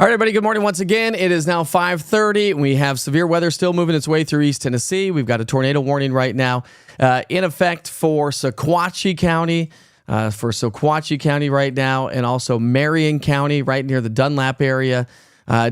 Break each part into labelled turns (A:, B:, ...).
A: All right, everybody, good morning once again. It is now 5:30. We have severe weather still moving its way through East Tennessee. We've got a tornado warning right now in effect for Sequatchie County, right now, and also Marion County right near the Dunlap area.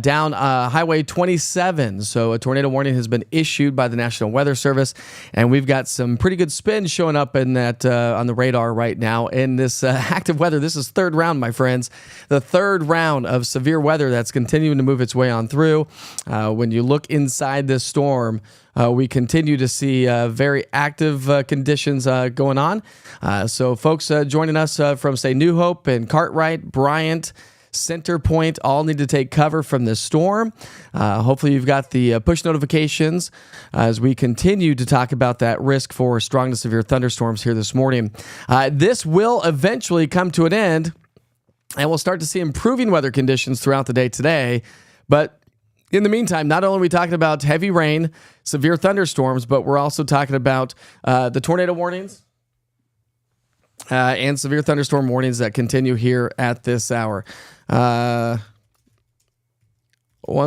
A: Down Highway 27. So a tornado warning has been issued by the National Weather Service, and we've got some pretty good spin showing up in that on the radar right now. In this active weather, this is third round, my friends. The third round of severe weather that's continuing to move its way on through. When you look inside this storm, we continue to see very active conditions going on. So folks joining us from, say, New Hope and Cartwright, Bryant, Center Point, all need to take cover from this storm. Hopefully you've got the push notifications as we continue to talk about that risk for strong to severe thunderstorms here this morning. This will eventually come to an end, and we'll start to see improving weather conditions throughout the day today. But in the meantime, not only are we talking about heavy rain, severe thunderstorms, but we're also talking about the tornado warnings and severe thunderstorm warnings that continue here at this hour. 1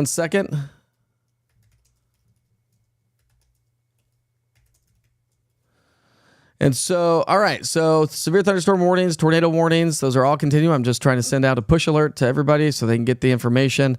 A: second. And so, all right, so severe thunderstorm warnings, tornado warnings, those are all continuing. I'm just trying to send out a push alert to everybody so they can get the information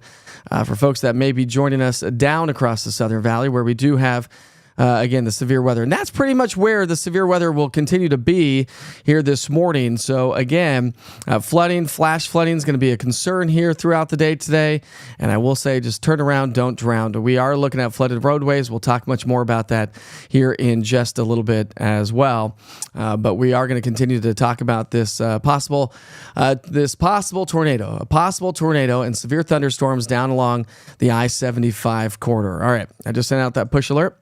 A: for folks that may be joining us down across the Southern Valley, where we do have again, the severe weather. And that's pretty much where the severe weather will continue to be here this morning. So again, flooding, flash flooding is going to be a concern here throughout the day today. And I will say, just turn around, don't drown. We are looking at flooded roadways. We'll talk much more about that here in just a little bit as well. But we are going to continue to talk about this possible tornado, a possible tornado and severe thunderstorms down along the I-75 corridor. All right, I just sent out that push alert.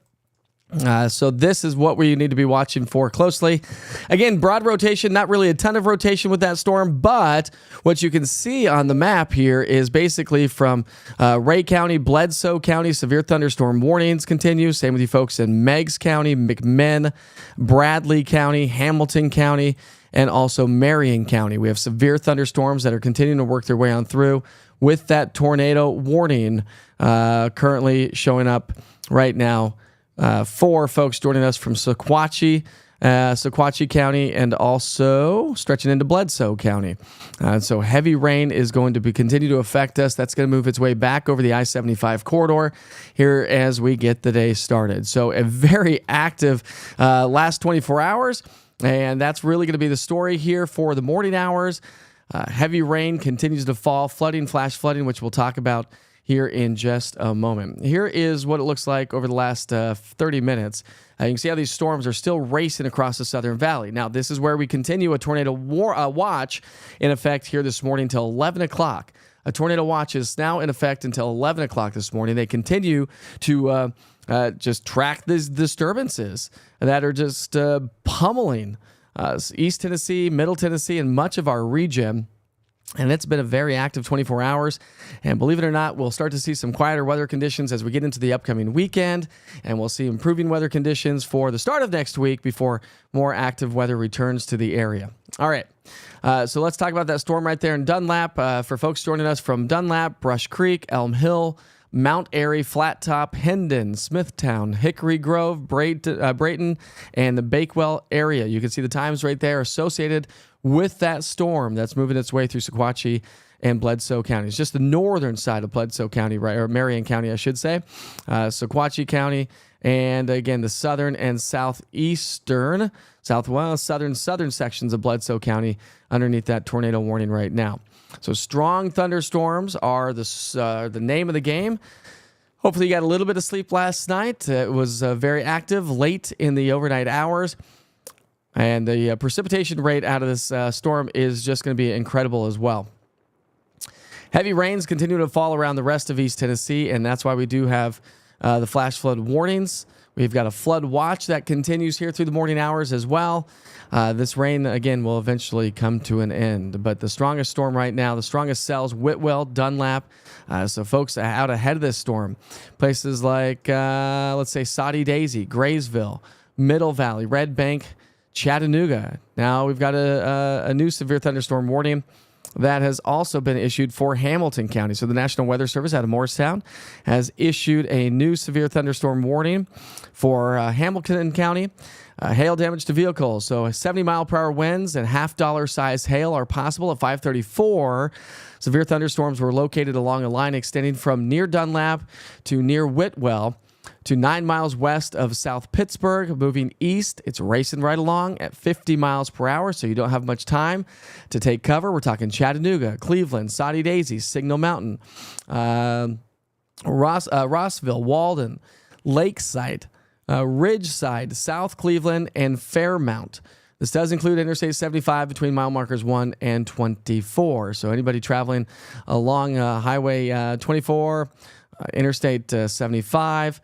A: So this is what we need to be watching for closely. Again, broad rotation, not really a ton of rotation with that storm, but what you can see on the map here is basically from Ray County, Bledsoe County, severe thunderstorm warnings continue. Same with you folks in Meigs County, McMinn, Bradley County, Hamilton County, and also Marion County. We have severe thunderstorms that are continuing to work their way on through with that tornado warning currently showing up right now. For folks joining us from Sequatchie County, and also stretching into Bledsoe County. So heavy rain is going to continue to affect us. That's going to move its way back over the I-75 corridor here as we get the day started. So a very active last 24 hours, and that's really going to be the story here for the morning hours. Heavy rain continues to fall, flooding, flash flooding, which we'll talk about here in just a moment. Here is what it looks like over the last 30 minutes. You can see how these storms are still racing across the Southern Valley. Now, this is where we continue a tornado watch in effect here this morning until 11 o'clock. A tornado watch is now in effect until 11 o'clock this morning. They continue to just track these disturbances that are just pummeling East Tennessee, Middle Tennessee, and much of our region. And it's been a very active 24 hours. And believe it or not, we'll start to see some quieter weather conditions as we get into the upcoming weekend. And we'll see improving weather conditions for the start of next week before more active weather returns to the area. All right. So let's talk about that storm right there in Dunlap. For folks joining us from Dunlap, Brush Creek, Elm Hill, Mount Airy, Flat Top, Hendon, Smithtown, Hickory Grove, Brayton, and the Bakewell area. You can see the times right there associated with that storm that's moving its way through Sequatchie and Bledsoe counties. Just the northern side of Bledsoe County, right, or Marion County, I should say. Sequatchie County, and again, the southern and southern sections of Bledsoe County underneath that tornado warning right now. So strong thunderstorms are the name of the game. Hopefully you got a little bit of sleep last night. It was very active late in the overnight hours. And the precipitation rate out of this storm is just going to be incredible as well. Heavy rains continue to fall around the rest of East Tennessee, and that's why we do have the flash flood warnings. We've got a flood watch that continues here through the morning hours as well. This rain, again, will eventually come to an end. But the strongest storm right now, the strongest cells, Whitwell, Dunlap. So folks out ahead of this storm. Places like, let's say, Soddy Daisy, Graysville, Middle Valley, Red Bank, Chattanooga. Now we've got a new severe thunderstorm warning that has also been issued for Hamilton County. So the National Weather Service out of Morristown has issued a new severe thunderstorm warning for Hamilton County. Hail damage to vehicles. So 70-mile-per-hour winds and half-dollar-sized hail are possible at 5:34. Severe thunderstorms were located along a line extending from near Dunlap to near Whitwell to 9 miles west of South Pittsburgh. Moving east, it's racing right along at 50 miles per hour, so you don't have much time to take cover. We're talking Chattanooga, Cleveland, Soddy Daisy, Signal Mountain, Rossville, Walden, Lakeside, Ridgeside, South Cleveland, and Fairmount. This does include Interstate 75 between mile markers 1 and 24. So anybody traveling along Highway 24, Interstate 75,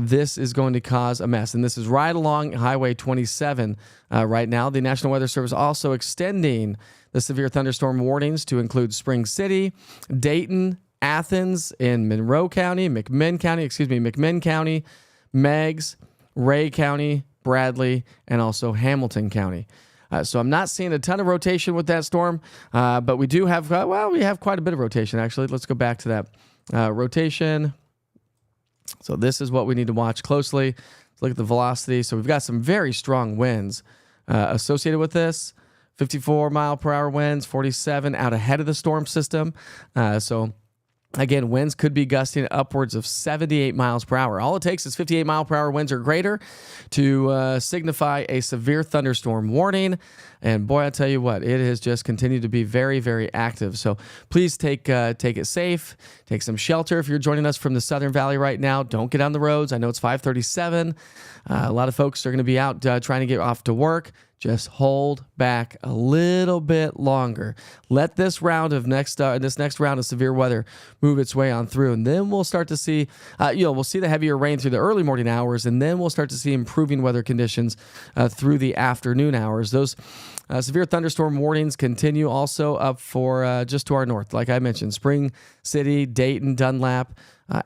A: this is going to cause a mess. And this is right along Highway 27 right now. The National Weather Service also extending the severe thunderstorm warnings to include Spring City, Dayton, Athens in Monroe County, McMinn County, Meigs, Ray County, Bradley, and also Hamilton County. So I'm not seeing a ton of rotation with that storm, but we do have, we have quite a bit of rotation, actually. Let's go back to that rotation. So this is what we need to watch closely. Let's look at the velocity. So we've got some very strong winds associated with this. 54 mile per hour winds, 47 out ahead of the storm system. So again, winds could be gusting upwards of 78 miles per hour. All it takes is 58 mile per hour winds or greater to signify a severe thunderstorm warning. And boy, I tell you what, it has just continued to be very, very active. So please take it safe. Take some shelter if you're joining us from the Southern Valley right now. Don't get on the roads. I know it's 5:37. A lot of folks are going to be out trying to get off to work. Just hold back a little bit longer. Let this round of next round of severe weather move its way on through, and then we'll start to see, we'll see the heavier rain through the early morning hours, and then we'll start to see improving weather conditions through the afternoon hours. Those severe thunderstorm warnings continue also up for just to our north, like I mentioned, Spring City, Dayton, Dunlap,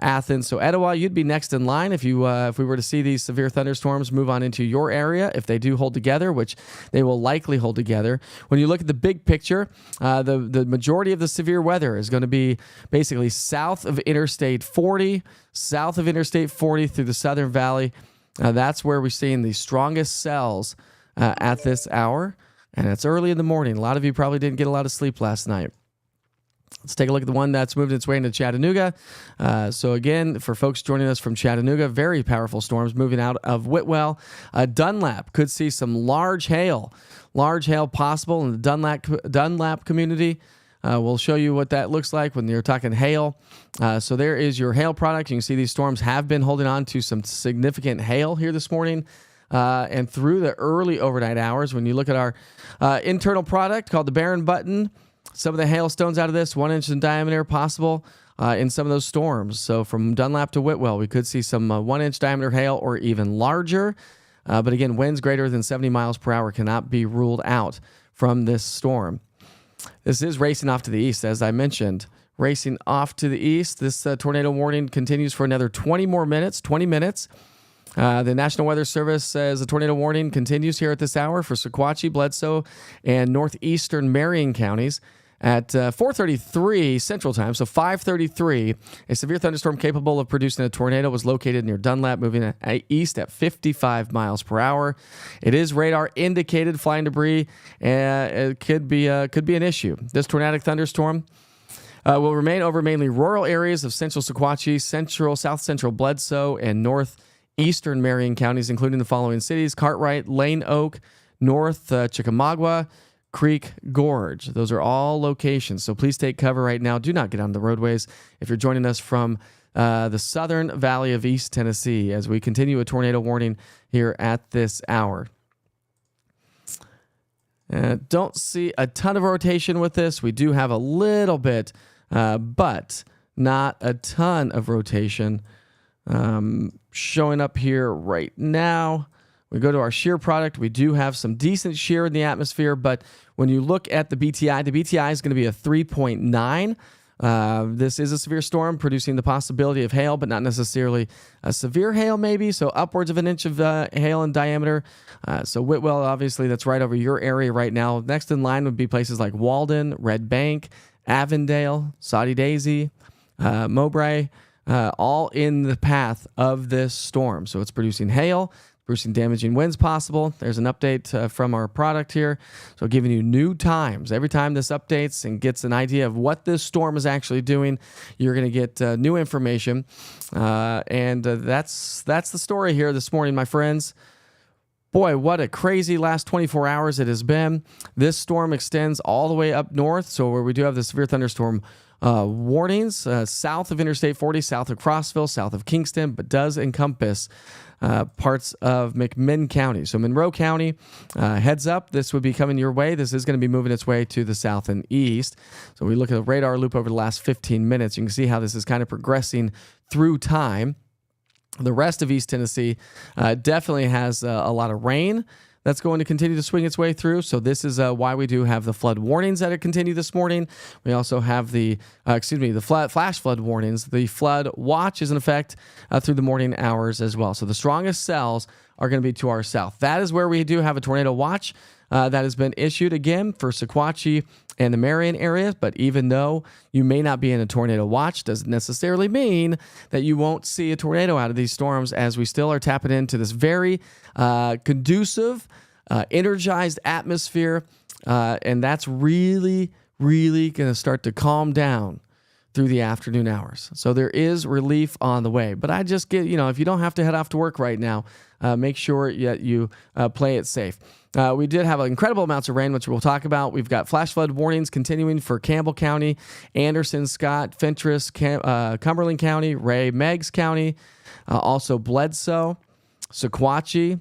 A: Athens. So Etowah, you'd be next in line if we were to see these severe thunderstorms move on into your area, if they do hold together, which they will likely hold together. When you look at the big picture, the majority of the severe weather is going to be basically south of Interstate 40 through the Southern Valley. That's where we're seeing the strongest cells at this hour, and it's early in the morning. A lot of you probably didn't get a lot of sleep last night. Let's take a look at the one that's moved its way into Chattanooga. So again, for folks joining us from Chattanooga, very powerful storms moving out of Whitwell. Dunlap could see some large hail possible in the Dunlap community. We'll show you what that looks like when you're talking hail. So there is your hail product. You can see these storms have been holding on to some significant hail here this morning. And through the early overnight hours, when you look at our internal product called the Barron Button, some of the hailstones out of this, 1 inch in diameter possible in some of those storms. So from Dunlap to Whitwell, we could see some 1 inch diameter hail or even larger. But again, winds greater than 70 miles per hour cannot be ruled out from this storm. This is racing off to the east, as I mentioned. Racing off to the east. This tornado warning continues for another 20 minutes. The National Weather Service says the tornado warning continues here at this hour for Sequatchie, Bledsoe, and northeastern Marion counties. At 4:33 Central Time, so 5:33, a severe thunderstorm capable of producing a tornado was located near Dunlap, moving east at 55 miles per hour. It is radar indicated flying debris. It could be an issue. This tornadic thunderstorm will remain over mainly rural areas of central Sequatchie, south central Bledsoe, and northeastern Marion counties, including the following cities: Cartwright, Lane Oak, North Chickamauga, Creek Gorge. Those are all locations, so please take cover right now. Do not get on the roadways if you're joining us from the Southern Valley of East Tennessee as we continue a tornado warning here at this hour. Don't see a ton of rotation with this. We do have a little bit, but not a ton of rotation showing up here right now. We go to our shear product. We do have some decent shear in the atmosphere, but when you look at the BTI is going to be a 3.9 This is a severe storm producing the possibility of hail, but not necessarily a severe hail maybe, so upwards of an inch of hail in diameter. So Whitwell, obviously, that's right over your area right now. Next in line would be places like Walden, Red Bank, Avondale, Saudi Daisy, Mowbray, all in the path of this storm. So it's producing hail, producing damaging winds possible. There's an update from our product here. So giving you new times. Every time this updates and gets an idea of what this storm is actually doing, you're going to get new information. And that's the story here this morning, my friends. Boy, what a crazy last 24 hours it has been. This storm extends all the way up north. So where we do have the severe thunderstorm warnings, south of Interstate 40, south of Crossville, south of Kingston, but does encompass parts of McMinn County. So Monroe County, heads up, this would be coming your way. This is going to be moving its way to the south and east. So we look at the radar loop over the last 15 minutes. You can see how this is kind of progressing through time. The rest of East Tennessee definitely has a lot of rain that's going to continue to swing its way through. So this is why we do have the flood warnings that continue this morning. We also have the flash flood warnings. The flood watch is in effect through the morning hours as well. So the strongest cells are going to be to our south. That is where we do have a tornado watch that has been issued again for Sequatchie and the Marion area. But even though you may not be in a tornado watch, doesn't necessarily mean that you won't see a tornado out of these storms, as we still are tapping into this very conducive, energized atmosphere. And that's really, really going to start to calm down through the afternoon hours. So there is relief on the way. But I just get, if you don't have to head off to work right now, make sure that you play it safe. We did have incredible amounts of rain, which we'll talk about. We've got flash flood warnings continuing for Campbell County, Anderson, Scott, Fentress, Cumberland County, Ray, Meigs County, also Bledsoe, Sequatchie,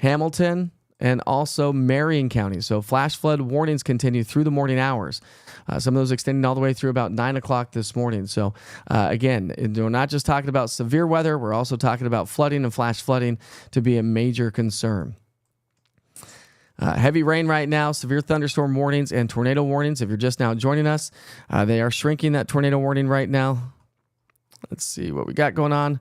A: Hamilton, and also Marion County. So flash flood warnings continue through the morning hours. Some of those extending all the way through about 9 o'clock this morning. So again, we're not just talking about severe weather. We're also talking about flooding and flash flooding to be a major concern. Heavy rain right now, severe thunderstorm warnings and tornado warnings. If you're just now joining us, they are shrinking that tornado warning right now. Let's see what we got going on.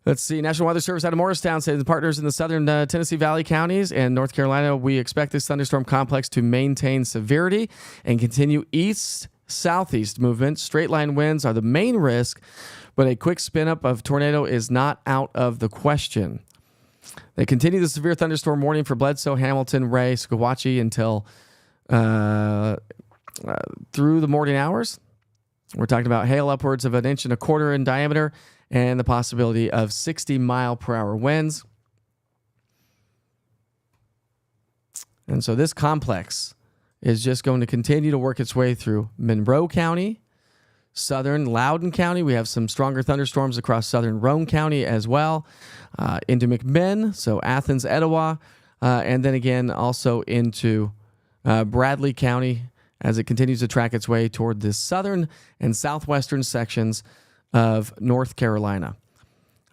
A: Let's see. National Weather Service out of Morristown says the partners in the southern Tennessee Valley counties and North Carolina, we expect this thunderstorm complex to maintain severity and continue east-southeast movement. Straight line winds are the main risk, but a quick spin up of tornado is not out of the question. They continue the severe thunderstorm warning for Bledsoe, Hamilton, Ray, Sequatchie until through the morning hours. We're talking about hail upwards of 1.25 inches in diameter and the possibility of 60-mile-per-hour winds. And so this complex is just going to continue to work its way through Monroe County, southern Loudoun County. We have some stronger thunderstorms across southern Roane County as well, into McMinn, so Athens, Etowah, and then again also into Bradley County as it continues to track its way toward the southern and southwestern sections of North Carolina.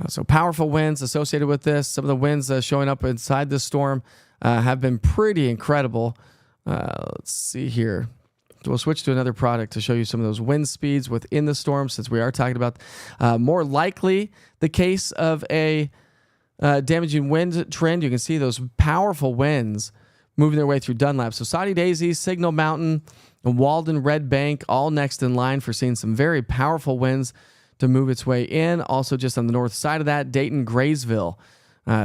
A: So powerful winds associated with this. Some of the winds showing up inside this storm have been pretty incredible. Let's see here. We'll switch to another product to show you some of those wind speeds within the storm, since we are talking about more likely the case of a damaging wind trend. You can see those powerful winds moving their way through Dunlap. So Saudi Daisy, Signal Mountain, and Walden, Red Bank, all next in line for seeing some very powerful winds to move its way in. Also just on the north side of that, Dayton, Graysville.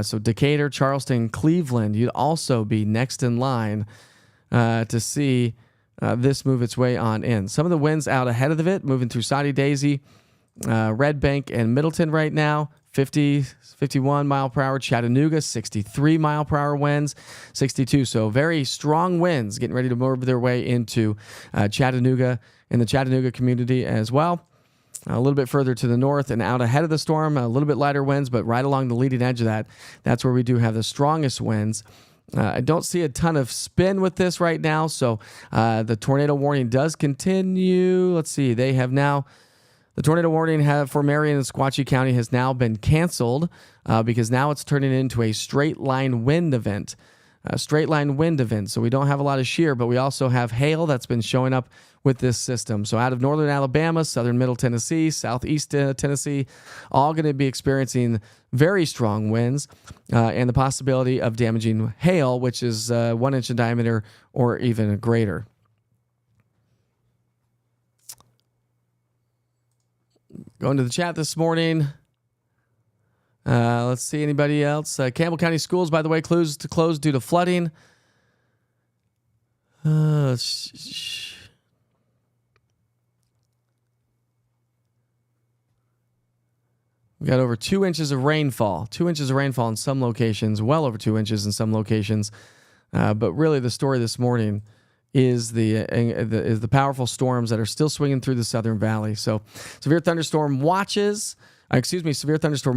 A: So Decatur, Charleston, Cleveland, you'd also be next in line to see this move its way on in. Some of the winds out ahead of it, moving through Saudi Daisy, Red Bank, and Middleton right now. 50, 51 mile per hour. Chattanooga, 63 mile per hour winds, 62. So very strong winds getting ready to move their way into Chattanooga and the Chattanooga community as well. A little bit further to the north and out ahead of the storm, a little bit lighter winds, but right along the leading edge of that, that's where we do have the strongest winds. I don't see a ton of spin with this right now, so the tornado warning does continue. Let's see, they have now, the tornado warning for Marion and Sequatchie County has now been canceled because now it's turning into a straight line wind event. straight line wind events. So we don't have a lot of shear, but we also have hail that's been showing up with this system. So out of northern Alabama, southern middle Tennessee, southeast Tennessee, all going to be experiencing very strong winds and the possibility of damaging hail, which is 1 inch in diameter or even greater. Going to the chat this morning. Let's see, anybody else? Campbell County Schools, by the way, closed due to flooding. We got over 2 inches of rainfall. 2 inches of rainfall in some locations, well over 2 inches in some locations. But really, the story this morning is the powerful storms that are still swinging through the Southern Valley. So severe thunderstorm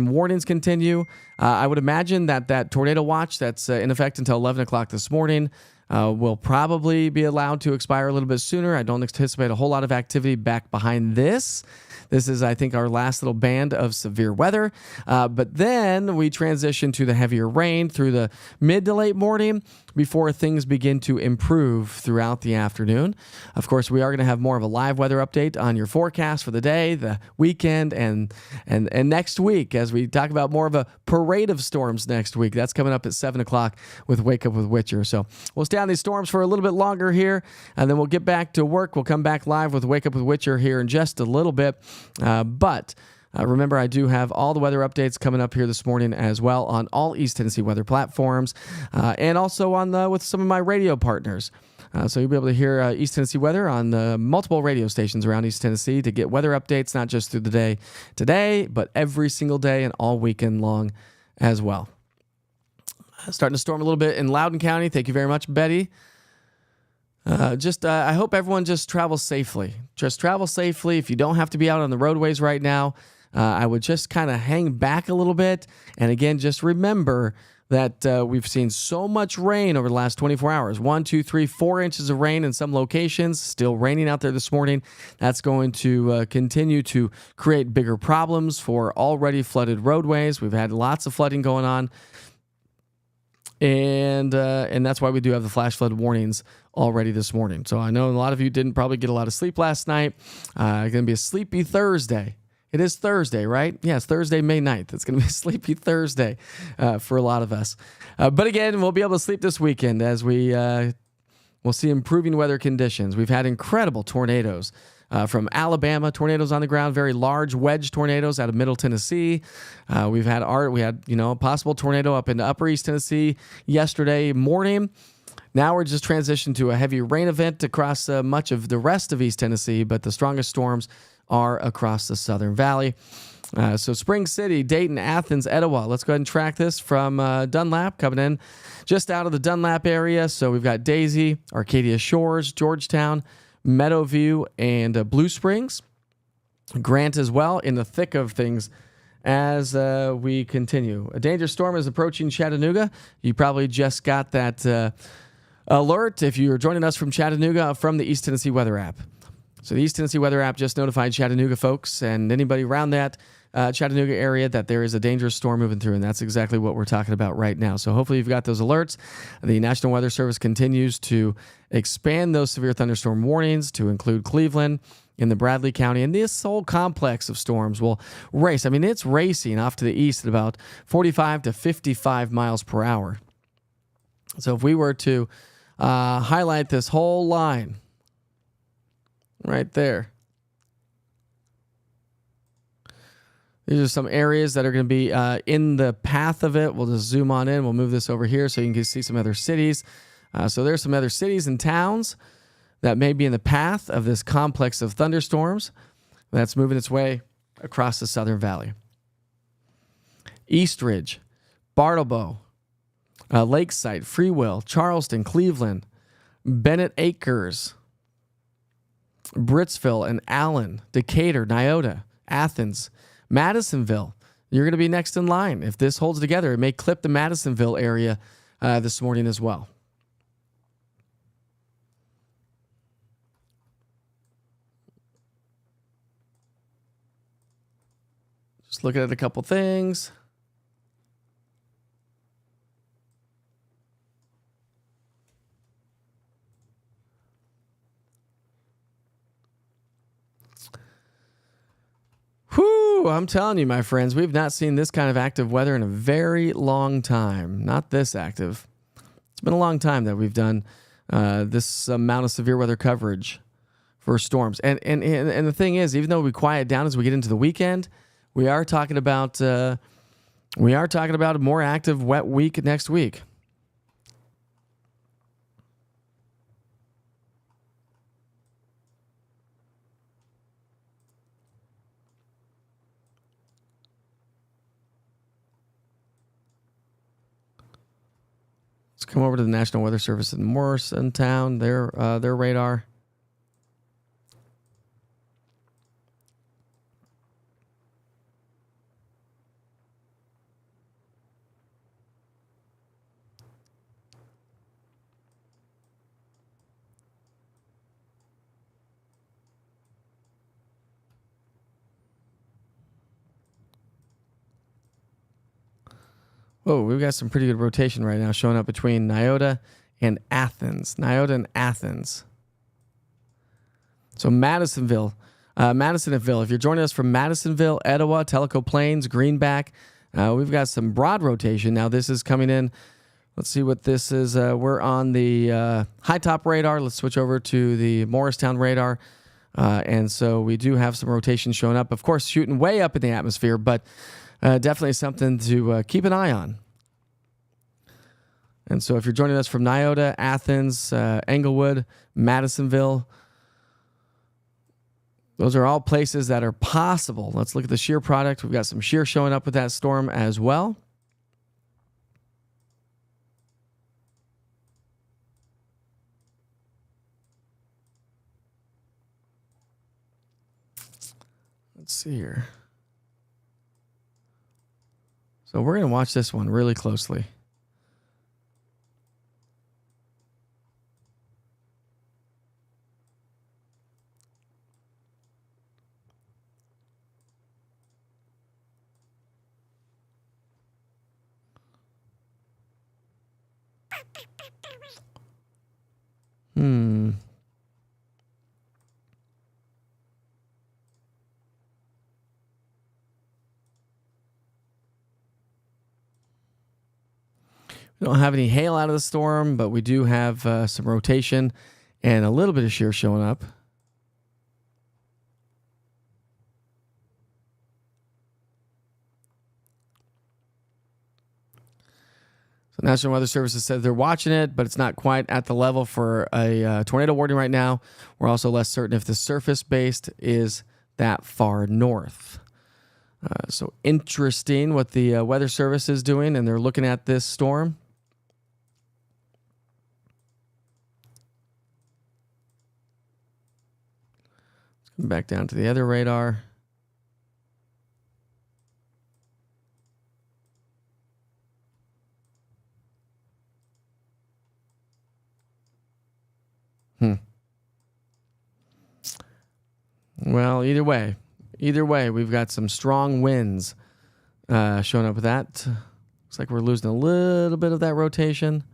A: warnings continue. I would imagine that tornado watch that's in effect until 11 o'clock this morning will probably be allowed to expire a little bit sooner. I don't anticipate a whole lot of activity back behind this. This is, I think, our last little band of severe weather. But then we transition to the heavier rain through the mid to late morning before things begin to improve throughout the afternoon. Of course, we are going to have more of a live weather update on your forecast for the day, the weekend, and next week as we talk about more of a parade of storms next week. That's coming up at 7 o'clock with Wake Up with Witcher. So we'll stay on these storms for a little bit longer here, and then we'll get back to work. We'll come back live with Wake Up with Witcher here in just a little bit. But remember, I do have all the weather updates coming up here this morning as well on all East Tennessee weather platforms and also on with some of my radio partners. So you'll be able to hear East Tennessee weather on multiple radio stations around East Tennessee to get weather updates, not just through the day today, but every single day and all weekend long as well. Starting to storm a little bit in Loudoun County. Thank you very much, Betty. I hope everyone just travels safely. Just travel safely. If you don't have to be out on the roadways right now, I would just kind of hang back a little bit. And again, just remember that we've seen so much rain over the last 24 hours. 1, 2, 3, 4 inches of rain in some locations. Still raining out there this morning. That's going to continue to create bigger problems for already flooded roadways. We've had lots of flooding going on. And that's why we do have the flash flood warnings already this morning. So I know a lot of you didn't probably get a lot of sleep last night. It's going to be a sleepy Thursday. It is Thursday, right? Yeah, it's Thursday, May 9th. It's going to be a sleepy Thursday for a lot of us. But again, we'll be able to sleep this weekend as we'll see improving weather conditions. We've had incredible tornadoes from Alabama, tornadoes on the ground, very large wedge tornadoes out of Middle Tennessee. We had a possible tornado up into Upper East Tennessee yesterday morning. Now we're just transitioned to a heavy rain event across much of the rest of East Tennessee, but the strongest storms are across the Southern Valley. So Spring City, Dayton, Athens, Etowah. Let's go ahead and track this from Dunlap, coming in just out of the Dunlap area. So we've got Daisy, Arcadia Shores, Georgetown, Meadowview, and Blue Springs. Grant as well in the thick of things as we continue. A dangerous storm is approaching Chattanooga. You probably just got that alert if you're joining us from Chattanooga from the East Tennessee Weather app. So the East Tennessee Weather app just notified Chattanooga folks and anybody around that Chattanooga area that there is a dangerous storm moving through, and that's exactly what we're talking about right now. So hopefully you've got those alerts. The National Weather Service continues to expand those severe thunderstorm warnings to include Cleveland in the Bradley County, and this whole complex of storms will race. I mean, it's racing off to the east at about 45 to 55 miles per hour. So if we were to highlight this whole line right there, these are some areas that are going to be in the path of it. We'll just zoom on in. We'll move this over here so you can see some other cities. So there's some other cities and towns that may be in the path of this complex of thunderstorms that's moving its way across the Southern Valley. Eastridge, Bartlebo, Lakeside, Freewill, Charleston, Cleveland, Bennett Acres, Britsville and Allen, Decatur, Nyota, Athens, Madisonville. You're going to be next in line. If this holds together, it may clip the Madisonville area this morning as well. Just looking at a couple things. Woo, I'm telling you, my friends, we've not seen this kind of active weather in a very long time. Not this active. It's been a long time that we've done this amount of severe weather coverage for storms. And the thing is, even though we quiet down as we get into the weekend, we are talking about a more active wet week next week. Let's come over to the National Weather Service in Morristown, their radar. Oh, we've got some pretty good rotation right now showing up between Nyota and Athens. So Madisonville. If you're joining us from Madisonville, Etowah, Tellico Plains, Greenback, we've got some broad rotation. Now this is coming in. Let's see what this is. We're on the high top radar. Let's switch over to the Morristown radar. And so we do have some rotation showing up. Of course, shooting way up in the atmosphere, but definitely something to keep an eye on. And so if you're joining us from Nyota, Athens, Englewood, Madisonville, those are all places that are possible. Let's look at the shear product. We've got some shear showing up with that storm as well. Let's see here. So we're going to watch this one really closely. We don't have any hail out of the storm, but we do have some rotation and a little bit of shear showing up. So National Weather Service has said they're watching it, but it's not quite at the level for a tornado warning right now. We're also less certain if the surface-based is that far north. So interesting what the Weather Service is doing, and they're looking at this storm. Let's come back down to the other radar. Well, either way, we've got some strong winds showing up with that. Looks like we're losing a little bit of that rotation.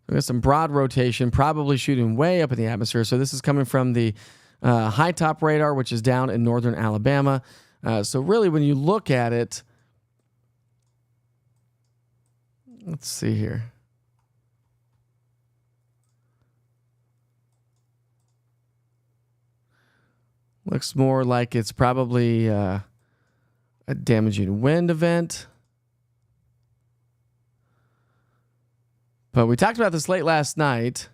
A: We got some broad rotation, probably shooting way up in the atmosphere. So this is coming from the high top radar, which is down in northern Alabama. So really, when you look at it, let's see here. Looks more like it's probably a damaging wind event. But we talked about this late last night.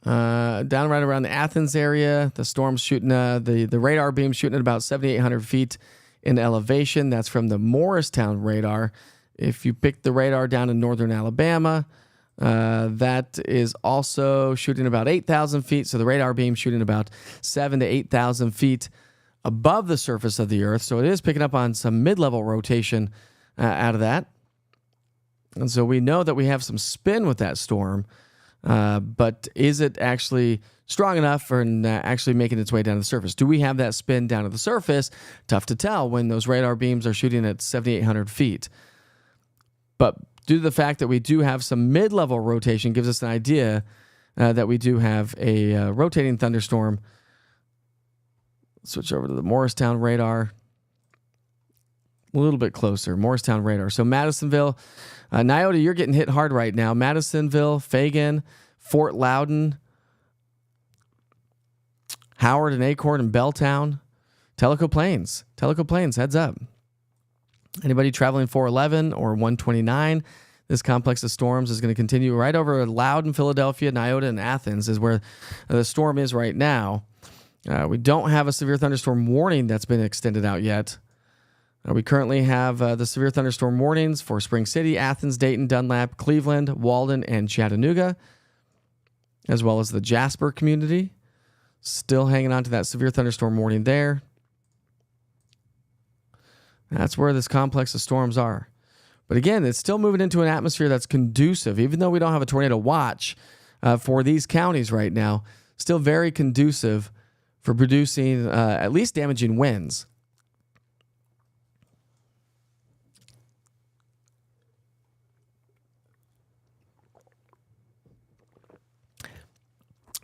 A: Down right around the Athens area, the storm's shooting, the radar beam shooting at about 7,800 feet in elevation. That's from the Morristown radar. If you pick the radar down in northern Alabama, that is also shooting about 8,000 feet. So the radar beam shooting about 7,000 to 8,000 feet above the surface of the Earth. So it is picking up on some mid-level rotation out of that. And so we know that we have some spin with that storm. But is it actually strong enough for actually making its way down to the surface? Do we have that spin down to the surface? Tough to tell when those radar beams are shooting at 7,800 feet. But due to the fact that we do have some mid-level rotation, gives us an idea that we do have a rotating thunderstorm. Switch over to the Morristown radar. A little bit closer, Morristown radar. So Madisonville, Nyota, you're getting hit hard right now. Madisonville, Fagan, Fort Loudon, Howard and Acorn and Belltown, Tellico Plains, heads up. Anybody traveling 411 or 129, this complex of storms is going to continue right over Loudon, Philadelphia, Nyota, and Athens is where the storm is right now. We don't have a severe thunderstorm warning that's been extended out yet. We currently have the severe thunderstorm warnings for Spring City, Athens, Dayton, Dunlap, Cleveland, Walden, and Chattanooga, as well as the Jasper community. Still hanging on to that severe thunderstorm warning there. That's where this complex of storms are. But again, it's still moving into an atmosphere that's conducive, even though we don't have a tornado watch for these counties right now, still very conducive for producing at least damaging winds.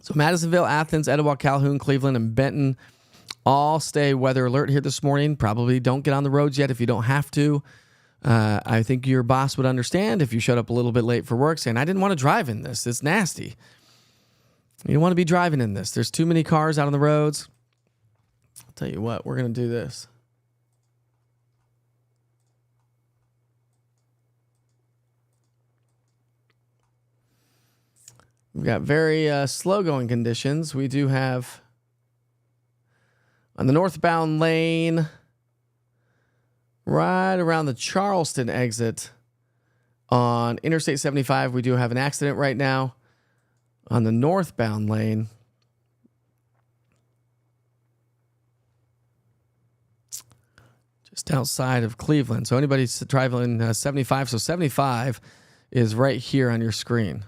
A: So Madisonville, Athens, Etowah, Calhoun, Cleveland, and Benton all stay weather alert here this morning. Probably don't get on the roads yet if you don't have to. I think your boss would understand if you showed up a little bit late for work saying, I didn't want to drive in this. It's nasty. You don't want to be driving in this. There's too many cars out on the roads. I'll tell you what, we're going to do this. We've got very slow going conditions. We do have on the northbound lane, right around the Charleston exit on Interstate 75, we do have an accident right now on the northbound lane. Just outside of Cleveland. So anybody traveling 75, so 75 is right here on your screen.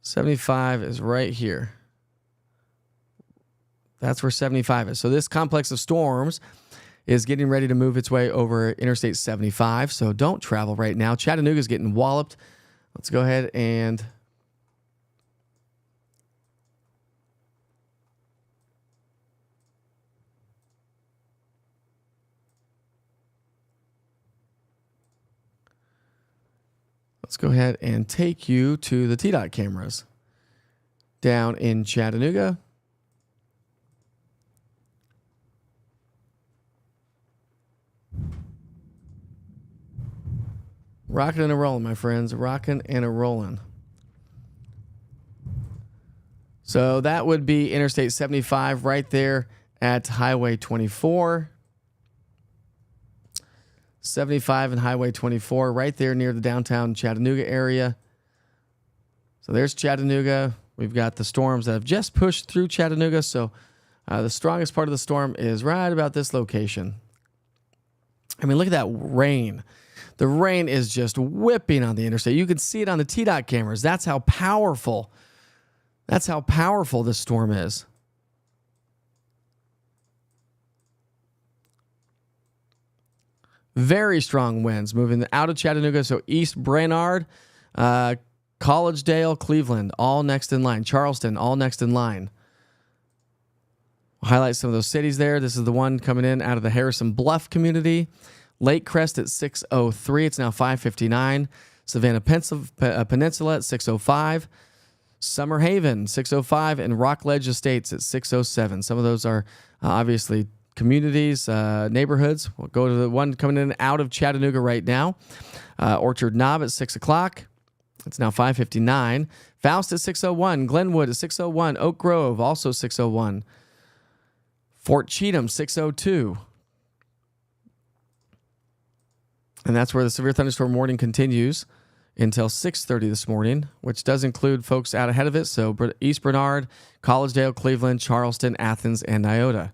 A: 75 is right here. That's where 75 is. So this complex of storms is getting ready to move its way over Interstate 75. So don't travel right now. Chattanooga's getting walloped. Let's go ahead and take you to the TDOT cameras down in Chattanooga. Rocking and a rolling, my friends. Rocking and a rolling. So that would be Interstate 75 right there at Highway 24. 75 and Highway 24 right there near the downtown Chattanooga area. So there's Chattanooga. We've got the storms that have just pushed through Chattanooga. So the strongest part of the storm is right about this location. I mean, look at that rain. The rain is just whipping on the interstate. You can see it on the TDOT cameras. That's how powerful this storm is. Very strong winds moving out of Chattanooga. So East Brainerd, Collegedale, Cleveland, all next in line. Charleston, all next in line. We'll highlight some of those cities there. This is the one coming in out of the Harrison Bluff community. Lake Crest at 6:03. It's now 5:59. Savannah Peninsula at 6:05. Summer Haven, 6:05. And Rockledge Estates at 6:07. Some of those are obviously communities, neighborhoods. We'll go to the one coming in out of Chattanooga right now. Orchard Knob at 6 o'clock. It's now 5:59. Faust at 6:01. Glenwood at 6:01. Oak Grove also 6:01. Fort Cheatham 6:02. And that's where the severe thunderstorm warning continues until 6:30 this morning, which does include folks out ahead of it. So East Bernard, Collegedale, Cleveland, Charleston, Athens, and Nyota.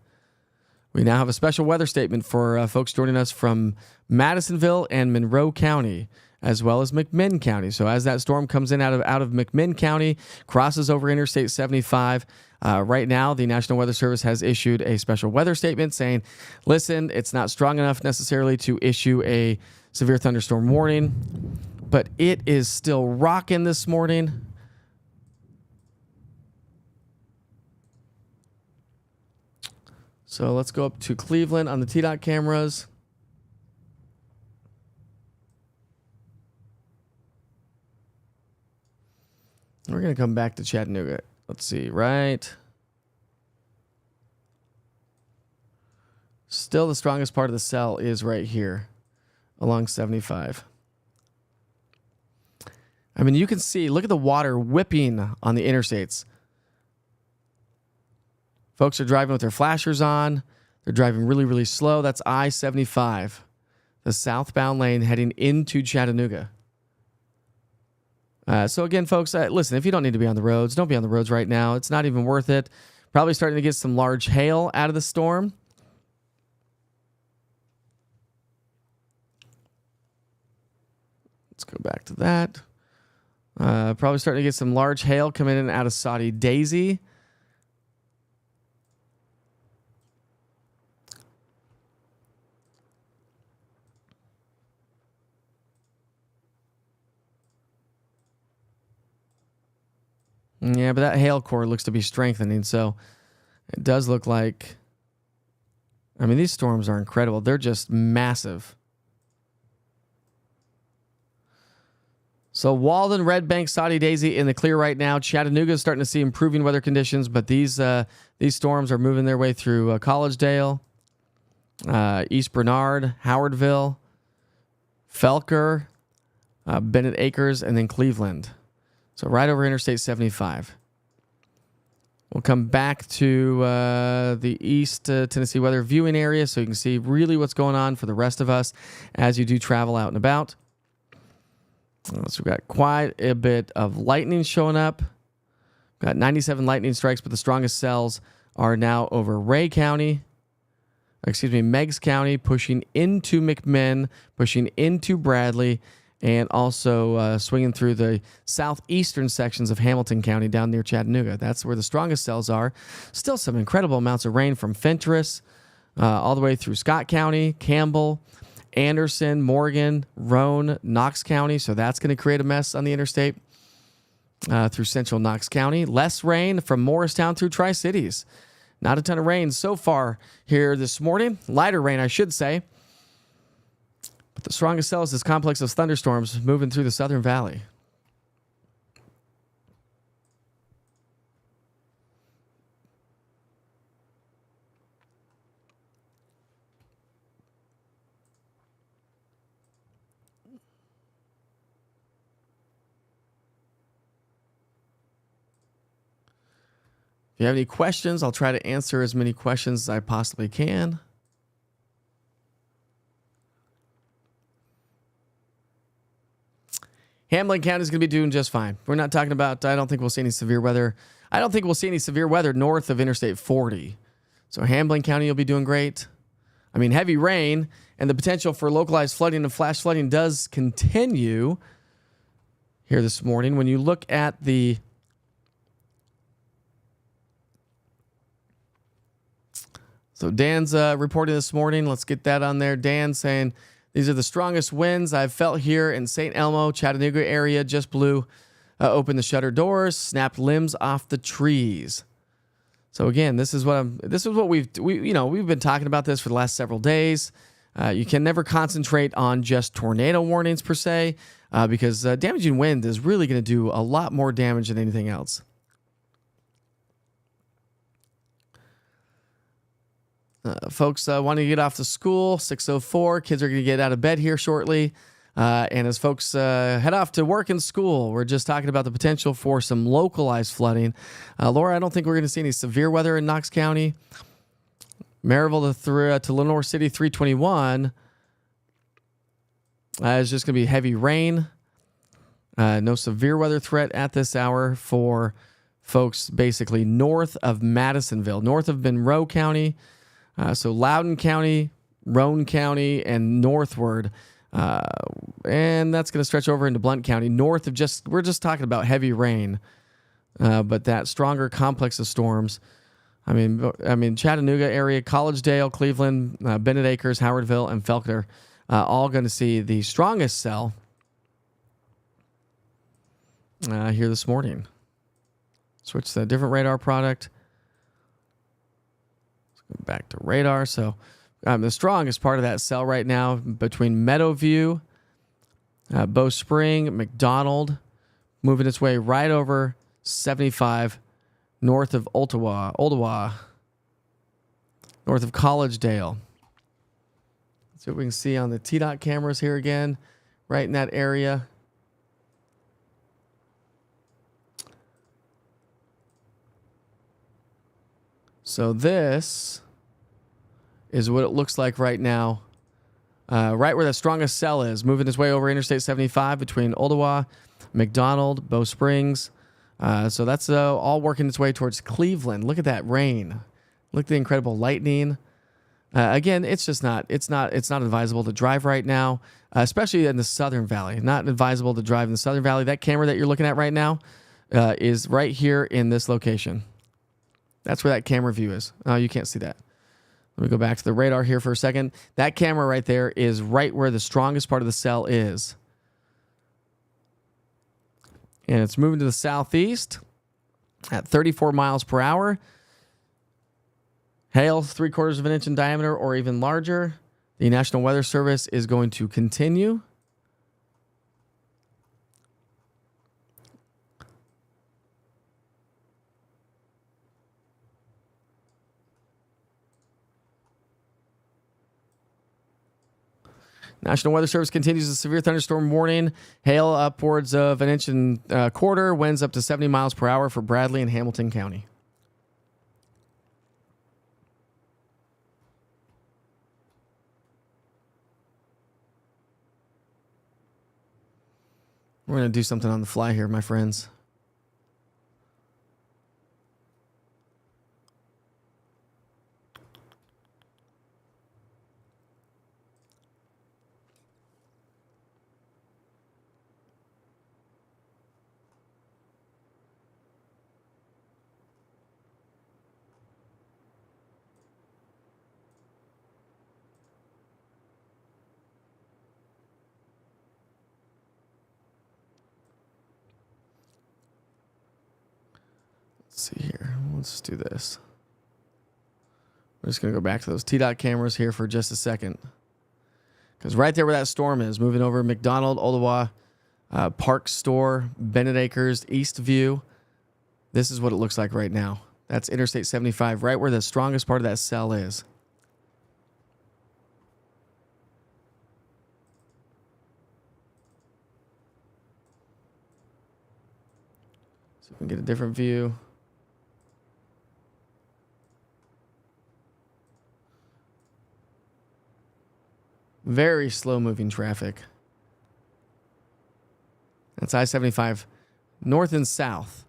A: We now have a special weather statement for folks joining us from Madisonville and Monroe County, as well as McMinn County. So as that storm comes in out of McMinn County, crosses over Interstate 75, Right now, the National Weather Service has issued a special weather statement saying, listen, it's not strong enough necessarily to issue a severe thunderstorm warning, but it is still rocking this morning. So let's go up to Cleveland on the TDOT cameras. We're going to come back to Chattanooga. Let's see, right? Still the strongest part of the cell is right here along 75. I mean, you can see, look at the water whipping on the interstates. Folks are driving with their flashers on. They're driving really, really slow. That's I-75, the southbound lane heading into Chattanooga. So again, folks, listen, if you don't need to be on the roads, don't be on the roads right now. It's not even worth it. Probably starting to get some large hail out of the storm. Let's go back to that. Probably starting to get some large hail coming in out of Saudi Daisy. Yeah, but that hail core looks to be strengthening, so it does look like... I mean, these storms are incredible. They're just massive. So Walden, Red Bank, Saudi Daisy in the clear right now. Chattanooga is starting to see improving weather conditions, but these storms are moving their way through Collegedale, East Bernard, Howardville, Felker, Bennett Acres, and then Cleveland. So right over Interstate 75. We'll come back to the East Tennessee weather viewing area so you can see really what's going on for the rest of us as you do travel out and about. So we've got quite a bit of lightning showing up. Got 97 lightning strikes, but the strongest cells are now over Meigs County, pushing into McMinn, pushing into Bradley, and also swinging through the southeastern sections of Hamilton County down near Chattanooga. That's where the strongest cells are. Still some incredible amounts of rain from Fentress all the way through Scott County, Campbell, Anderson, Morgan, Roane, Knox County. So that's going to create a mess on the interstate through central Knox County. Less rain from Morristown through Tri-Cities. Not a ton of rain so far here this morning. Lighter rain, I should say. But the strongest cell is this complex of thunderstorms moving through the Southern Valley. If you have any questions, I'll try to answer as many questions as I possibly can. Hamlin County is going to be doing just fine. We're not talking about, I don't think we'll see any severe weather. I don't think we'll see any severe weather north of Interstate 40. So Hamlin County will be doing great. I mean, heavy rain and the potential for localized flooding and flash flooding does continue here this morning. When you look at the So Dan's reporting this morning. Let's get that on there. Dan saying, these are the strongest winds I've felt here in St. Elmo, Chattanooga area. Just blew open the shutter doors, snapped limbs off the trees. So again, this is what we've been talking about this for the last several days. You can never concentrate on just tornado warnings per se, because damaging wind is really going to do a lot more damage than anything else. Folks wanting to get off to school, 6:04. Kids are going to get out of bed here shortly. And as folks head off to work and school, we're just talking about the potential for some localized flooding. Laura, I don't think we're going to see any severe weather in Knox County. Maryville to Lenore City, 321. It's just going to be heavy rain. No severe weather threat at this hour for folks basically north of Madisonville, north of Monroe County. So Loudoun County, Roane County, and northward. And that's going to stretch over into Blount County. We're just talking about heavy rain but that stronger complex of storms. I mean, Chattanooga area, Collegedale, Cleveland, Bennett Acres, Howardville, and Faulkner, all going to see the strongest cell here this morning. Switch to a different radar product. Let's go back to radar. So the strongest part of that cell right now between Meadowview, Bow Spring, McDonald, moving its way right over 75 north of Ottawa, north of Collegedale. Let's see what we can see on the TDOT cameras here again, right in that area. So this is what it looks like right now, right where the strongest cell is, moving its way over Interstate 75 between Ottawa, McDonald, Bow Springs. So that's all working its way towards Cleveland. Look at that rain. Look at the incredible lightning. Again, it's not advisable to drive right now, especially in the Southern Valley. Not advisable to drive in the Southern Valley. That camera that you're looking at right now is right here in this location. That's where that camera view is. Oh, you can't see that. Let me go back to the radar here for a second. That camera right there is right where the strongest part of the cell is. And it's moving to the southeast at 34 miles per hour. Hail 3/4 of an inch in diameter or even larger. The National Weather Service is going to continue. National Weather Service continues a severe thunderstorm warning. Hail upwards of an inch and a quarter. Winds up to 70 miles per hour for Bradley and Hamilton County. We're going to do something on the fly here, my friends. Let's see here. Let's do this. We're just going to go back to those TDOT cameras here for just a second. Because right there where that storm is, moving over McDonald, Ottawa, Park Store, Bennett Acres, Eastview. This is what it looks like right now. That's Interstate 75, right where the strongest part of that cell is. So we can get a different view. Very slow moving traffic. That's I-75 north and south,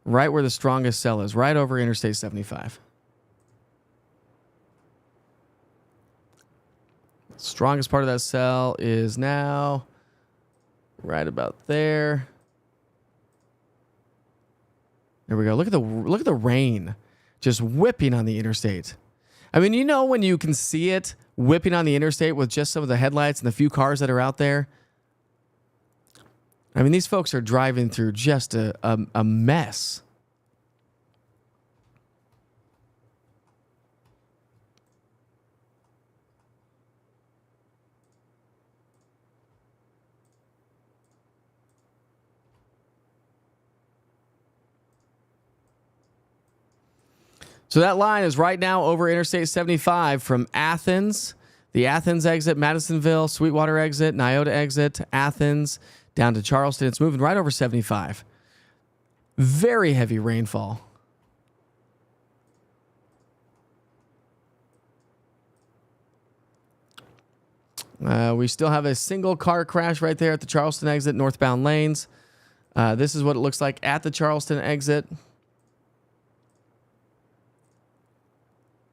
A: right where the strongest cell is, right over Interstate 75. Strongest part of that cell is now right about there. There we go. Look at the rain just whipping on the interstate. I mean, you know when you can see it whipping on the interstate with just some of the headlights and the few cars that are out there? I mean, these folks are driving through just a mess. So that line is right now over Interstate 75 from Athens, the Athens exit, Madisonville, Sweetwater exit, Nyota exit, Athens, down to Charleston. It's moving right over 75. Very heavy rainfall. We still have a single car crash right there at the Charleston exit, northbound lanes. This is what it looks like at the Charleston exit.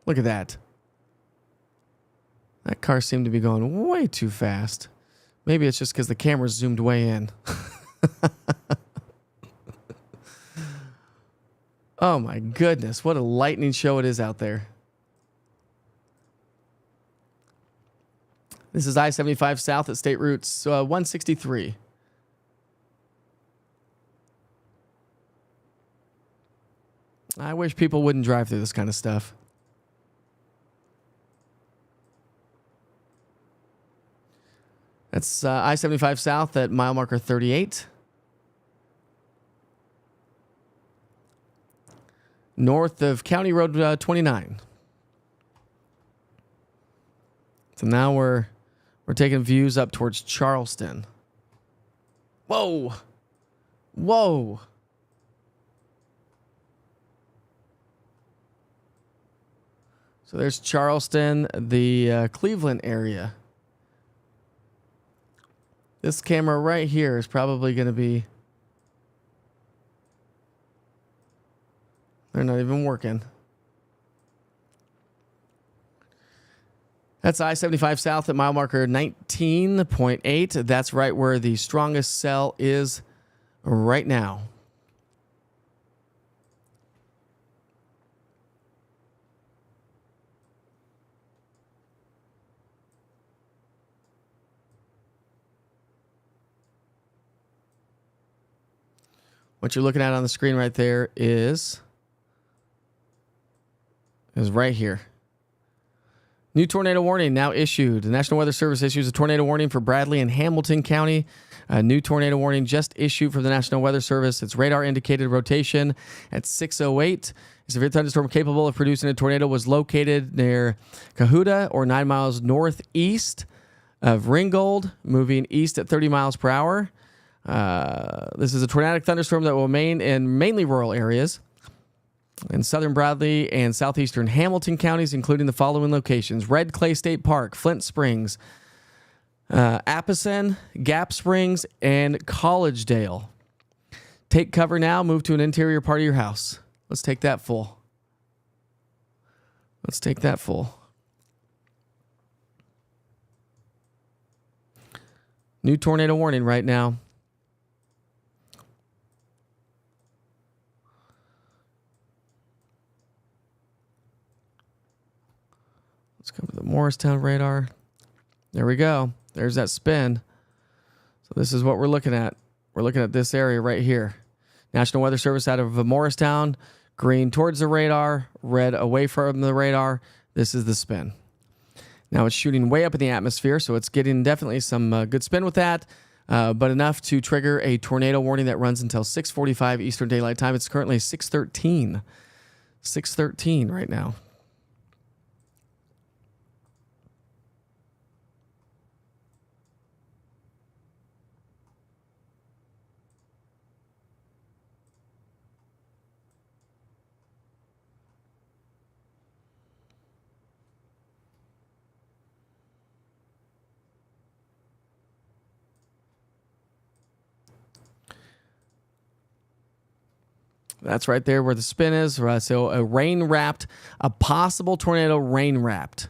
A: Look at that. That car seemed to be going way too fast. Maybe it's just because the camera zoomed way in. Oh my goodness, what a lightning show it is out there. This is I-75 South at State Routes 163. I wish people wouldn't drive through this kind of stuff. That's I-75 South at mile marker 38. North of County Road 29. So now we're taking views up towards Charleston. Whoa. Whoa. So there's Charleston, the Cleveland area. This camera right here is probably going to be... They're not even working. That's I-75 South at mile marker 19.8. That's right where the strongest cell is right now. What you're looking at on the screen right there is right here. New tornado warning now issued. The National Weather Service issues a tornado warning for Bradley and Hamilton County. A new tornado warning just issued from the National Weather Service. Its radar indicated rotation at 608. A severe thunderstorm capable of producing a tornado was located near Cahuta, or 9 miles northeast of Ringgold, moving east at 30 miles per hour. This is a tornadic thunderstorm that will remain in mainly rural areas in southern Bradley and southeastern Hamilton counties, including the following locations: Red Clay State Park, Flint Springs, Appomattox, Gap Springs, and Collegedale. Take cover now. Move to an interior part of your house. Let's take that full. Let's take that full. New tornado warning right now. Let's come to the Morristown radar. There we go. There's that spin. So this is what we're looking at. We're looking at this area right here. National Weather Service out of Morristown. Green towards the radar. Red away from the radar. This is the spin. Now it's shooting way up in the atmosphere, so it's getting definitely some good spin with that, but enough to trigger a tornado warning that runs until 6:45 Eastern Daylight Time. It's currently 6:13. 6:13 right now. That's right there where the spin is. So a rain-wrapped, a possible tornado rain-wrapped.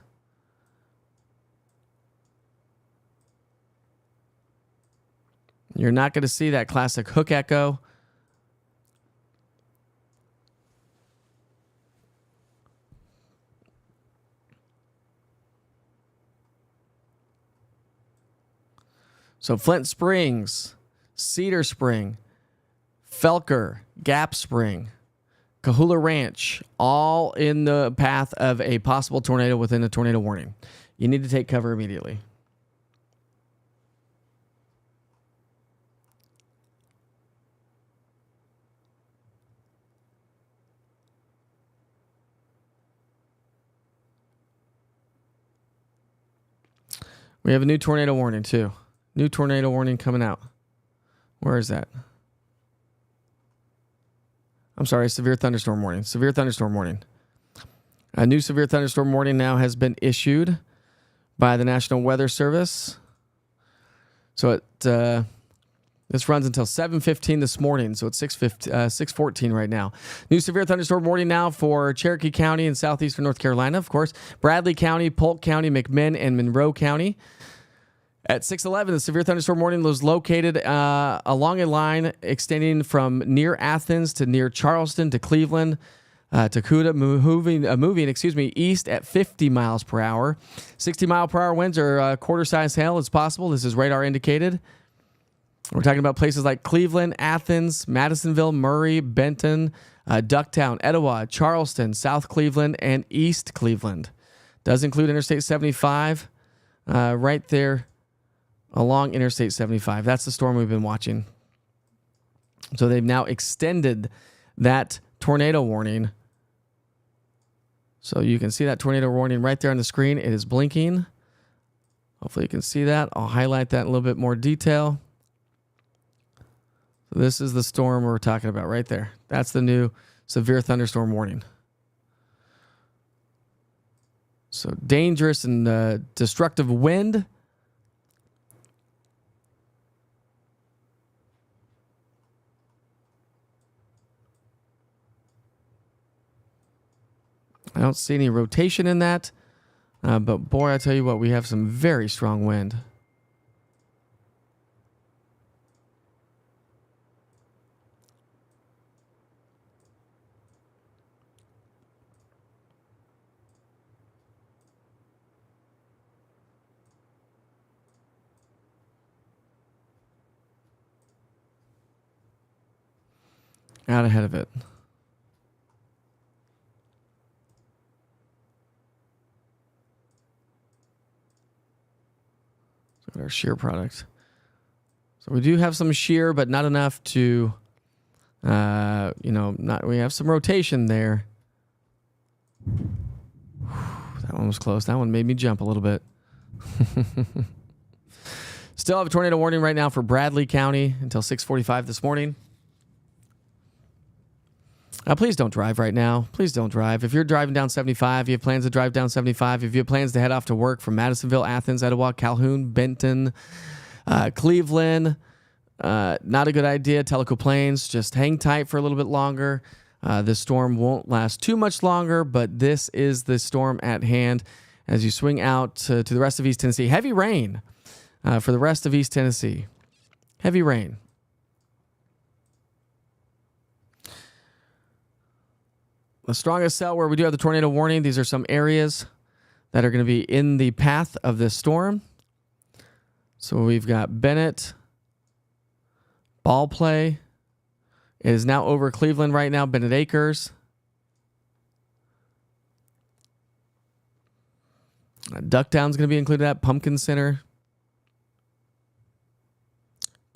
A: You're not going to see that classic hook echo. So Flint Springs, Cedar Spring, Felker, Gap Spring, Cahulla Ranch, all in the path of a possible tornado within a tornado warning. You need to take cover immediately. We have a new tornado warning too. New tornado warning coming out. Where is that? I'm sorry, severe thunderstorm warning. Severe thunderstorm warning. A new severe thunderstorm warning now has been issued by the National Weather Service. So this runs until 7:15 this morning. So it's 6:14 right now. New severe thunderstorm warning now for Cherokee County in southeastern North Carolina, of course. Bradley County, Polk County, McMinn, and Monroe County. At 6:11, the severe thunderstorm warning was located along a line extending from near Athens to near Charleston to Cleveland to Cuda, moving east at 50 miles per hour. 60-mile-per-hour winds or quarter-size hail is possible. This is radar indicated. We're talking about places like Cleveland, Athens, Madisonville, Murray, Benton, Ducktown, Etowah, Charleston, South Cleveland, and East Cleveland. Does include Interstate 75 right there along Interstate 75. That's the storm we've been watching. So they've now extended that tornado warning. So you can see that tornado warning right there on the screen. It is blinking. Hopefully you can see that. I'll highlight that in a little bit more detail. So this is the storm we're talking about right there. That's the new severe thunderstorm warning. So dangerous and destructive wind. I don't see any rotation in that. But boy, I tell you what, we have some very strong wind. Out ahead of it. Our shear product. So we do have some shear, but not enough to, we have some rotation there. That one was close. That one made me jump a little bit. Still have a tornado warning right now for Bradley County until 6:45 this morning. Please don't drive right now. Please don't drive. If you're driving down 75, you have plans to drive down 75. If you have plans to head off to work from Madisonville, Athens, Etowah, Calhoun, Benton, Cleveland, not a good idea. Tellico Plains, just hang tight for a little bit longer. This storm won't last too much longer, but this is the storm at hand as you swing out to the rest of East Tennessee. Heavy rain for the rest of East Tennessee. Heavy rain. The strongest cell where we do have the tornado warning, these are some areas that are going to be in the path of this storm. So we've got Bennett, Ball Play. It is now over Cleveland right now, Bennett Acres. Ducktown's going to be included at Pumpkin Center.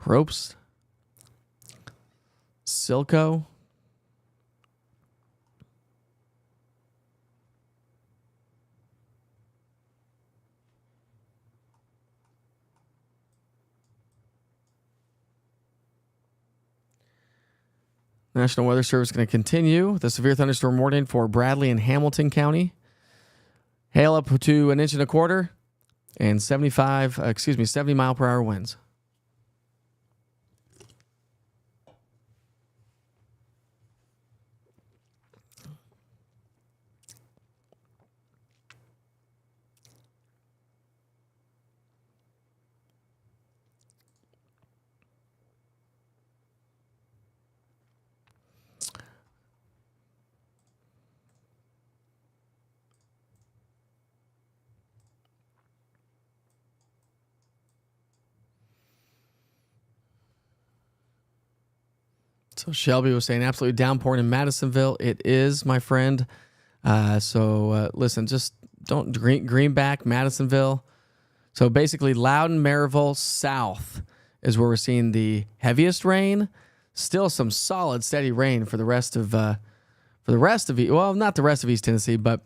A: Probst. Silco. National Weather Service is going to continue the severe thunderstorm warning for Bradley and Hamilton County. Hail up to 1.25 inches and 70 mile per hour winds. So Shelby was saying absolutely downpouring in Madisonville. It is, my friend. Listen, just don't Greenback, Madisonville. So basically Loudon, Maryville, south is where we're seeing the heaviest rain. Still some solid, steady rain for the rest of not the rest of East Tennessee, but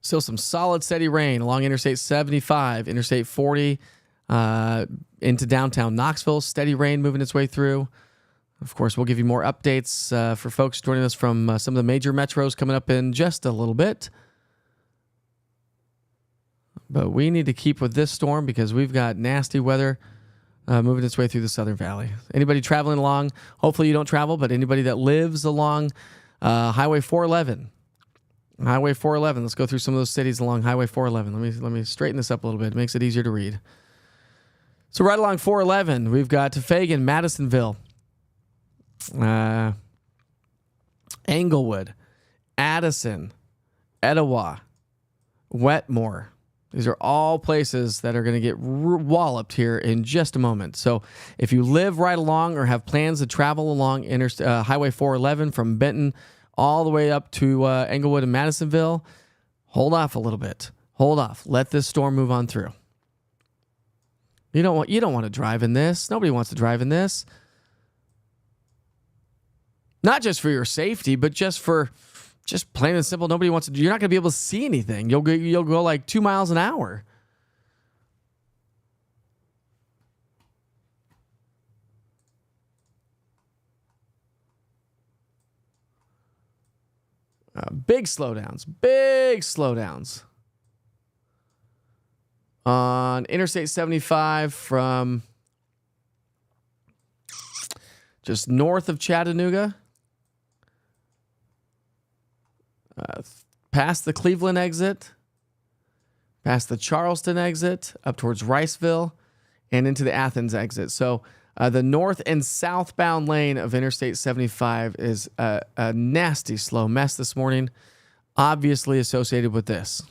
A: still some solid, steady rain along Interstate 75, Interstate 40, into downtown Knoxville. Steady rain moving its way through. Of course, we'll give you more updates for folks joining us from some of the major metros coming up in just a little bit. But we need to keep with this storm because we've got nasty weather moving its way through the Southern Valley. Anybody traveling along, hopefully you don't travel, but anybody that lives along Highway 411, Highway 411. Let's go through some of those cities along Highway 411. Let me straighten this up a little bit. It makes it easier to read. So right along 411, we've got Fagan, Madisonville, Englewood, Addison, Etowah, Wetmore. These are all places that are going to get walloped here in just a moment. So if you live right along or have plans to travel along Highway 411 from Benton all the way up to Englewood and Madisonville, hold off a little bit. Hold off. Let this storm move on through. You don't want to drive in this. Nobody wants to drive in this. Not just for your safety, but just plain and simple. Nobody wants to. You're not going to be able to see anything. You'll go like 2 miles an hour. Big slowdowns. Big slowdowns. On Interstate 75 from just north of Chattanooga, past the Cleveland exit, past the Charleston exit, up towards Riceville, and into the Athens exit. So the north and southbound lane of Interstate 75 is a nasty slow mess this morning, obviously associated with this.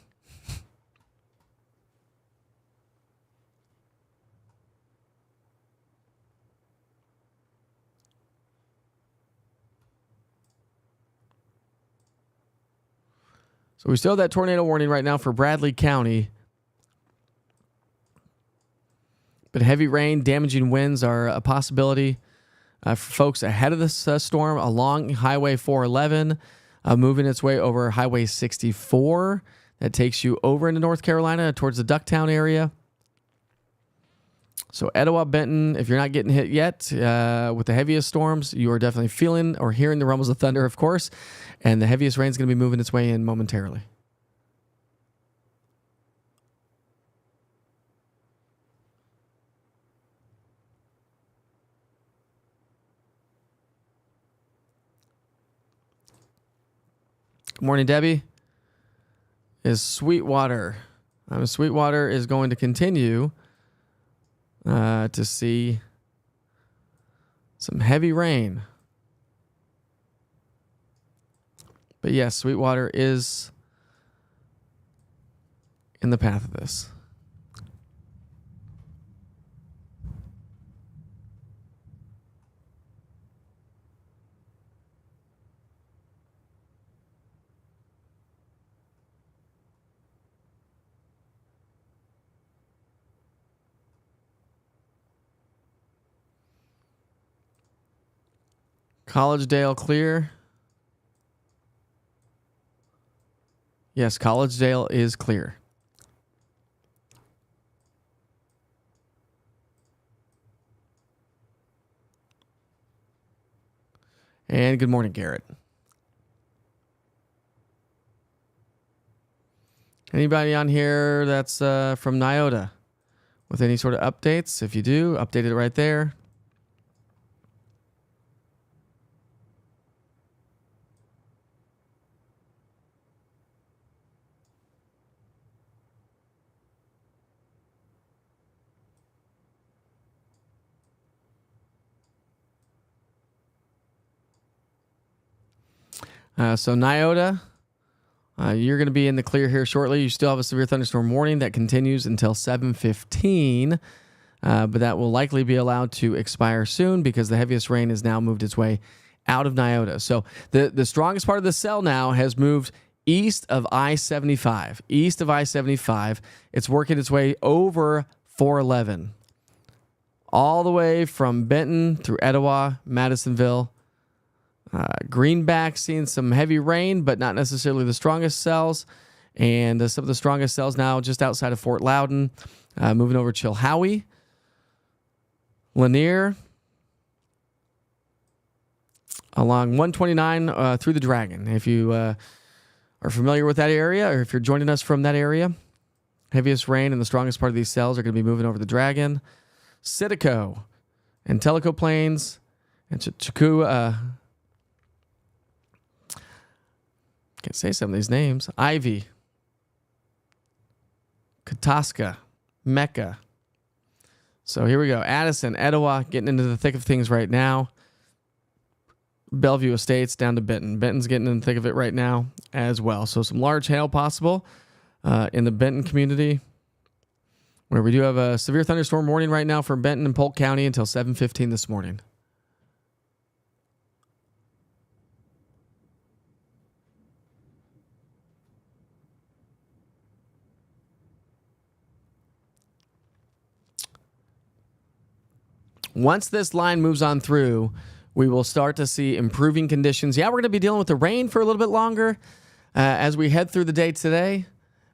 A: So we still have that tornado warning right now for Bradley County. But heavy rain, damaging winds are a possibility for folks ahead of this storm along Highway 411, moving its way over Highway 64. That takes you over into North Carolina towards the Ducktown area. So Etowah, Benton, if you're not getting hit yet with the heaviest storms, you are definitely feeling or hearing the rumbles of thunder, of course. And the heaviest rain is going to be moving its way in momentarily. Good morning, Debbie. Sweetwater is going to continue to see some heavy rain. But yes, Sweetwater is in the path of this. Collegedale clear. Yes, Collegedale is clear. And good morning, Garrett. Anybody on here that's from Nyota with any sort of updates? If you do, update it right there. So Nyota, you're going to be in the clear here shortly. You still have a severe thunderstorm warning that continues until 7:15, but that will likely be allowed to expire soon because the heaviest rain has now moved its way out of Nyota. So the strongest part of the cell now has moved east of I-75. East of I-75, it's working its way over 411, all the way from Benton through Etowah, Madisonville. Greenback seeing some heavy rain, but not necessarily the strongest cells. And some of the strongest cells now just outside of Fort Loudon, moving over Chilhowie, Lanier, along 129 through the Dragon. If you are familiar with that area, or if you're joining us from that area, heaviest rain and the strongest part of these cells are going to be moving over the Dragon, Sitico, and Tellico Plains, and Chakua. Can't say some of these names. Ivy, Kataska, Mecca. So here we go. Addison, Etowah, getting into the thick of things right now. Bellevue Estates down to Benton. Benton's getting in the thick of it right now as well. So some large hail possible in the Benton community, where we do have a severe thunderstorm warning right now for Benton and Polk County until 7:15 this morning. Once this line moves on through, we will start to see improving conditions. Yeah, we're going to be dealing with the rain for a little bit longer as we head through the day today.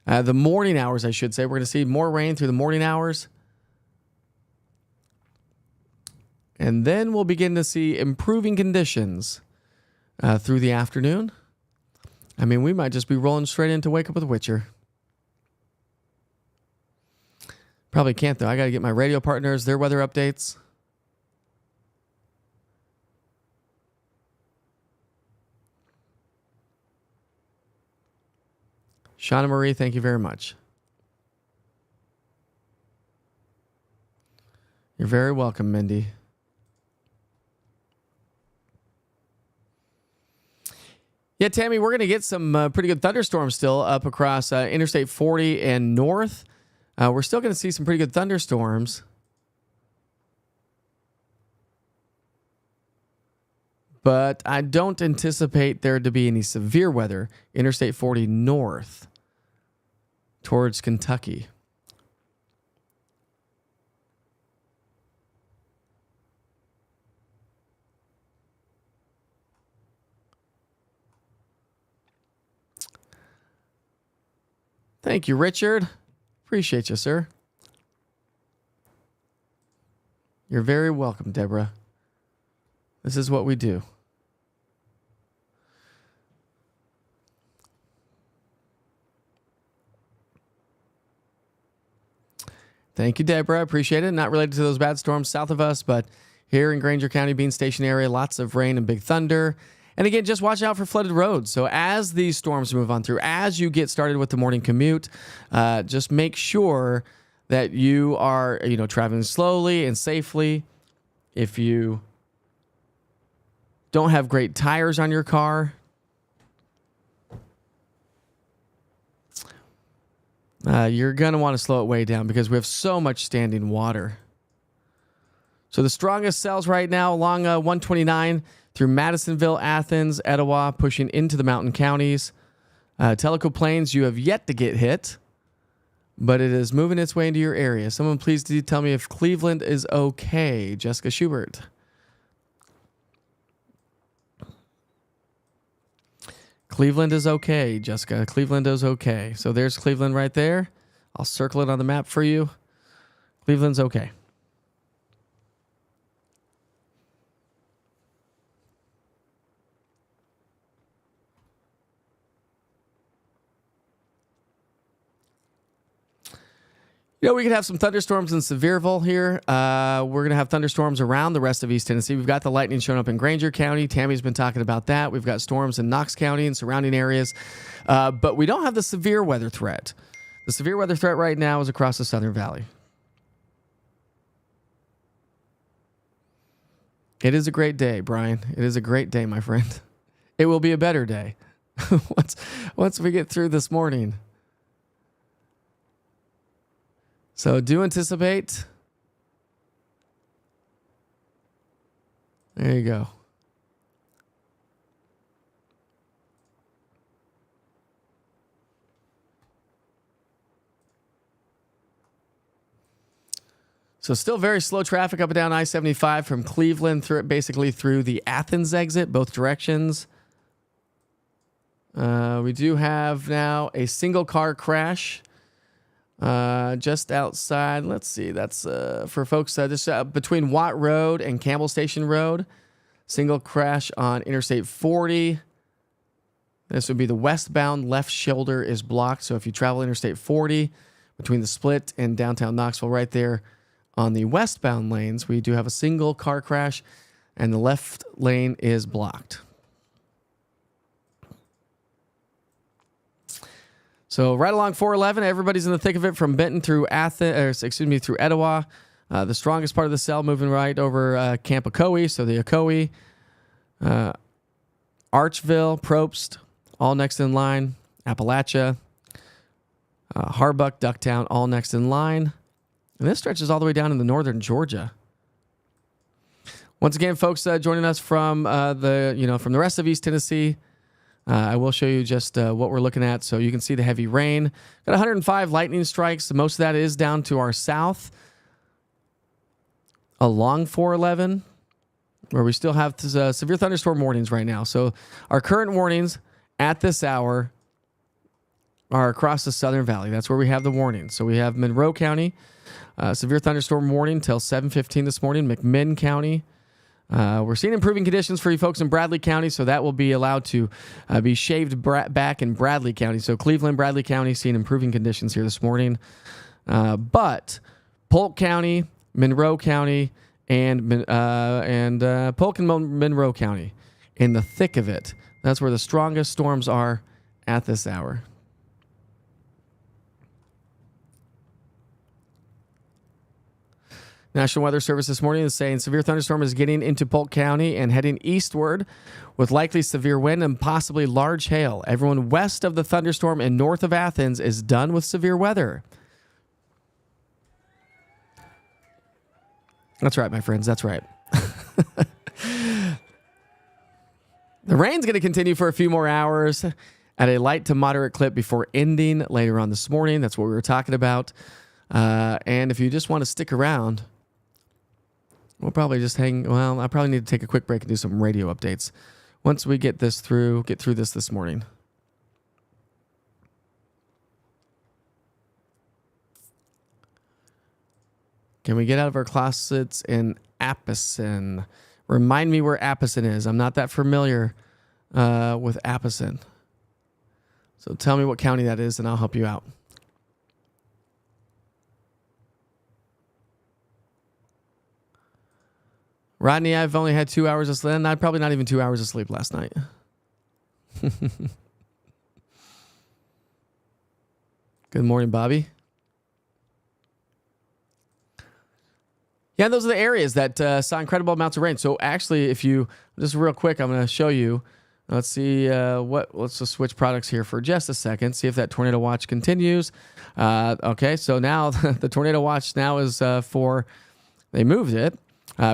A: The morning hours, I should say. We're going to see more rain through the morning hours. And then we'll begin to see improving conditions through the afternoon. I mean, we might just be rolling straight into Wake Up with Witcher. Probably can't, though. I got to get my radio partners their weather updates. Shauna Marie, thank you very much. You're very welcome, Mindy. Yeah, Tammy, we're going to get some pretty good thunderstorms still up across Interstate 40 and north. We're still going to see some pretty good thunderstorms. But I don't anticipate there to be any severe weather Interstate 40 north towards Kentucky. Thank you, Richard. Appreciate you, sir. You're very welcome, Deborah. This is what we do. Thank you, Deborah. I appreciate it. Not related to those bad storms south of us, but here in Granger County, Bean Station area, lots of rain and big thunder. And again, just watch out for flooded roads. So as these storms move on through, as you get started with the morning commute, just make sure that you are, traveling slowly and safely. If you don't have great tires on your car, you're going to want to slow it way down because we have so much standing water. So the strongest cells right now along 129 through Madisonville, Athens, Etowah, pushing into the mountain counties. Tellico Plains, you have yet to get hit, but it is moving its way into your area. Someone please tell me if Cleveland is okay. Jessica Schubert. Cleveland is okay, Jessica. Cleveland is okay. So there's Cleveland right there. I'll circle it on the map for you. Cleveland's okay. We could have some thunderstorms in Sevierville here. We're going to have thunderstorms around the rest of East Tennessee. We've got the lightning showing up in Granger County. Tammy's been talking about that. We've got storms in Knox County and surrounding areas. But we don't have the severe weather threat. The severe weather threat right now is across the Southern Valley. It is a great day, Brian. It is a great day, my friend. It will be a better day once we get through this morning. So do anticipate. There you go. So still very slow traffic up and down I-75 from Cleveland through the Athens exit, both directions. We do have now a single car crash just outside. Let's see. That's for folks just between Watt Road and Campbell Station Road. Single crash on Interstate 40. This would be the westbound left shoulder is blocked. So if you travel Interstate 40 between the split and downtown Knoxville right there on the westbound lanes, we do have a single car crash and the left lane is blocked. So right along 411, everybody's in the thick of it from Benton through through Etowah. The strongest part of the cell moving right over Camp Ocoee, so the Ocoee, Archville, Probst, all next in line. Appalachia, Harbuck, Ducktown, all next in line. And this stretches all the way down into northern Georgia. Once again, folks, joining us from from the rest of East Tennessee. I will show you just what we're looking at, so you can see the heavy rain. Got 105 lightning strikes. Most of that is down to our south, along 411, where we still have severe thunderstorm warnings right now. So our current warnings at this hour are across the Southern Valley. That's where we have the warnings. So we have Monroe County, severe thunderstorm warning till 7:15 this morning. McMinn County. We're seeing improving conditions for you folks in Bradley County, so that will be allowed to be shaved back in Bradley County. So Cleveland, Bradley County, seeing improving conditions here this morning. But Polk County, Monroe County, and Polk and Monroe County, in the thick of it. That's where the strongest storms are at this hour. National Weather Service this morning is saying severe thunderstorm is getting into Polk County and heading eastward with likely severe wind and possibly large hail. Everyone west of the thunderstorm and north of Athens is done with severe weather. That's right, my friends. That's right. The rain's going to continue for a few more hours at a light to moderate clip before ending later on this morning. That's what we were talking about. And if you just want to stick around, we'll probably just I probably need to take a quick break and do some radio updates once we get through this morning. Can we get out of our closets in Appleton? Remind me where Appleton is. I'm not that familiar with Appleton. So tell me what county that is and I'll help you out. Rodney, I've only had 2 hours of sleep. Probably not even 2 hours of sleep last night. Good morning, Bobby. Yeah, those are the areas that saw incredible amounts of rain. So actually, if you, just real quick, I'm going to show you. Let's see let's just switch products here for just a second. See if that tornado watch continues. Okay, so now the tornado watch now is they moved it.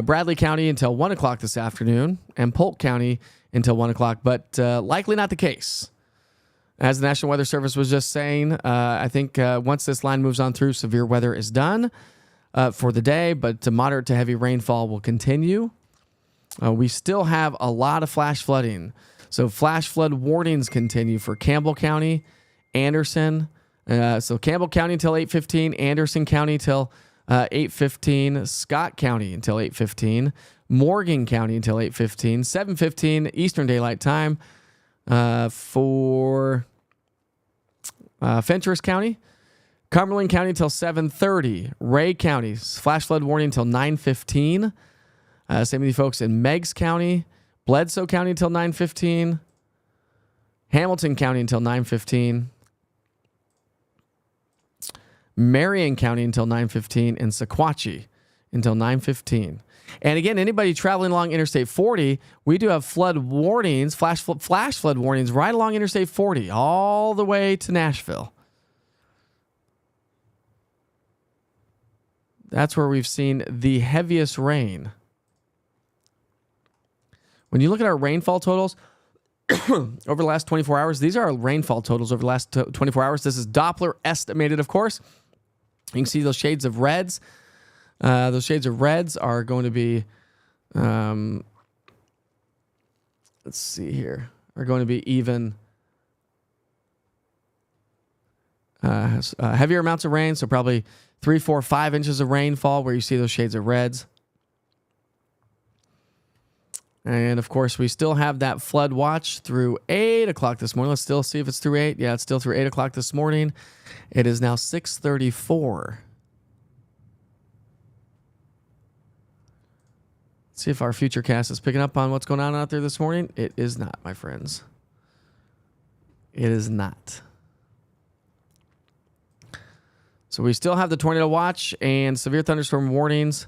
A: Bradley County until 1 o'clock this afternoon, and Polk County until 1 o'clock, but likely not the case. As the National Weather Service was just saying, I think once this line moves on through, severe weather is done for the day, but moderate to heavy rainfall will continue. We still have a lot of flash flooding. So flash flood warnings continue for Campbell County, Anderson. So Campbell County until 8:15, Anderson County till 8:15, Scott County until 8:15, Morgan County until 8:15, 7:15 Eastern Daylight Time for Fentress County, Cumberland County until 7:30, Ray County flash flood warning until 9:15. Same with you folks in Meigs County, Bledsoe County until 9:15, Hamilton County until 9:15. Marion County until 9:15, and Sequatchie until 9:15. And again, anybody traveling along Interstate 40, we do have flood warnings, flash flood warnings right along Interstate 40, all the way to Nashville. That's where we've seen the heaviest rain. When you look at our rainfall totals over the last 24 hours, these are our rainfall totals over the last 24 hours. This is Doppler estimated, of course. You can see those shades of reds. Those shades of reds are going to be, let's see here, are going to be even heavier amounts of rain. So probably 3, 4, 5 inches of rainfall where you see those shades of reds. And, of course, we still have that flood watch through 8 o'clock this morning. Let's still see if it's through 8. Yeah, it's still through 8 o'clock this morning. It is now 6:34. Let's see if our Futurecast is picking up on what's going on out there this morning. It is not, my friends. It is not. So we still have the tornado watch and severe thunderstorm warnings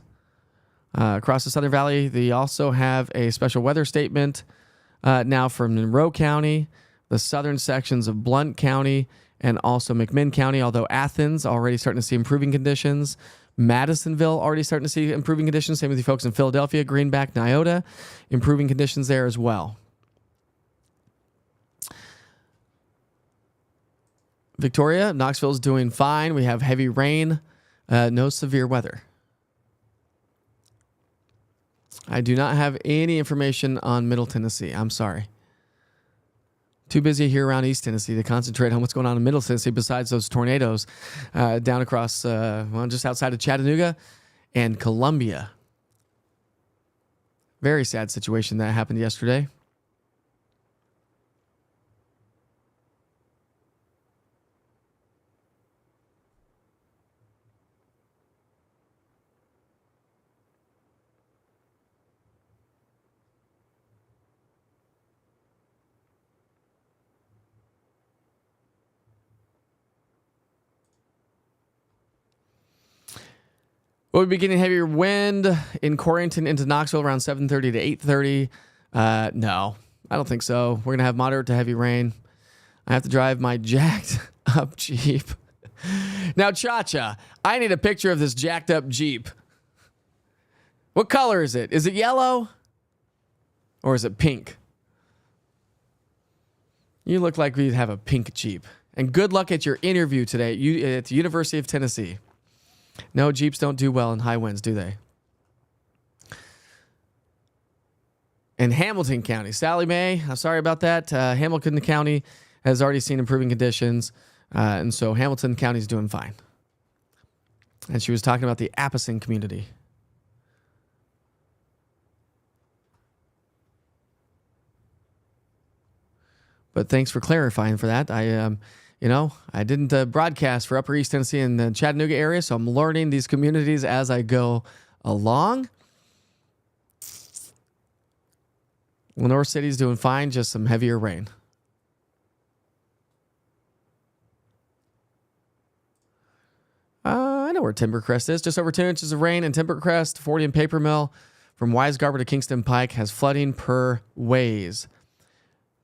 A: across the Southern Valley. They also have a special weather statement now for Monroe County, the southern sections of Blount County, and also McMinn County, although Athens already starting to see improving conditions. Madisonville already starting to see improving conditions. Same with you folks in Philadelphia, Greenback, Nyota, improving conditions there as well. Victoria, Knoxville's doing fine. We have heavy rain, no severe weather. I do not have any information on Middle Tennessee. I'm sorry. Too busy here around East Tennessee to concentrate on what's going on in Middle Tennessee besides those tornadoes down across, just outside of Chattanooga and Columbia. Very sad situation that happened yesterday. We'll be getting heavier wind in Corrington into Knoxville around 7:30 to 8:30. No, I don't think so. We're going to have moderate to heavy rain. I have to drive my jacked up Jeep. Now, Cha-Cha, I need a picture of this jacked up Jeep. What color is it? Is it yellow? Or is it pink? You look like we'd have a pink Jeep. And good luck at your interview today at the University of Tennessee. No, Jeeps don't do well in high winds, do they? In Hamilton County, Sally Mae, I'm sorry about that. Hamilton County has already seen improving conditions, and so Hamilton County is doing fine. And she was talking about the Apison community. But thanks for clarifying for that. I didn't broadcast for Upper East Tennessee and the Chattanooga area, so I'm learning these communities as I go along. Lenore City's doing fine, just some heavier rain. I know where Timbercrest is. Just over 2 inches of rain in Timbercrest, 40 in Paper Mill. From Wise Garber to Kingston Pike has flooding per ways.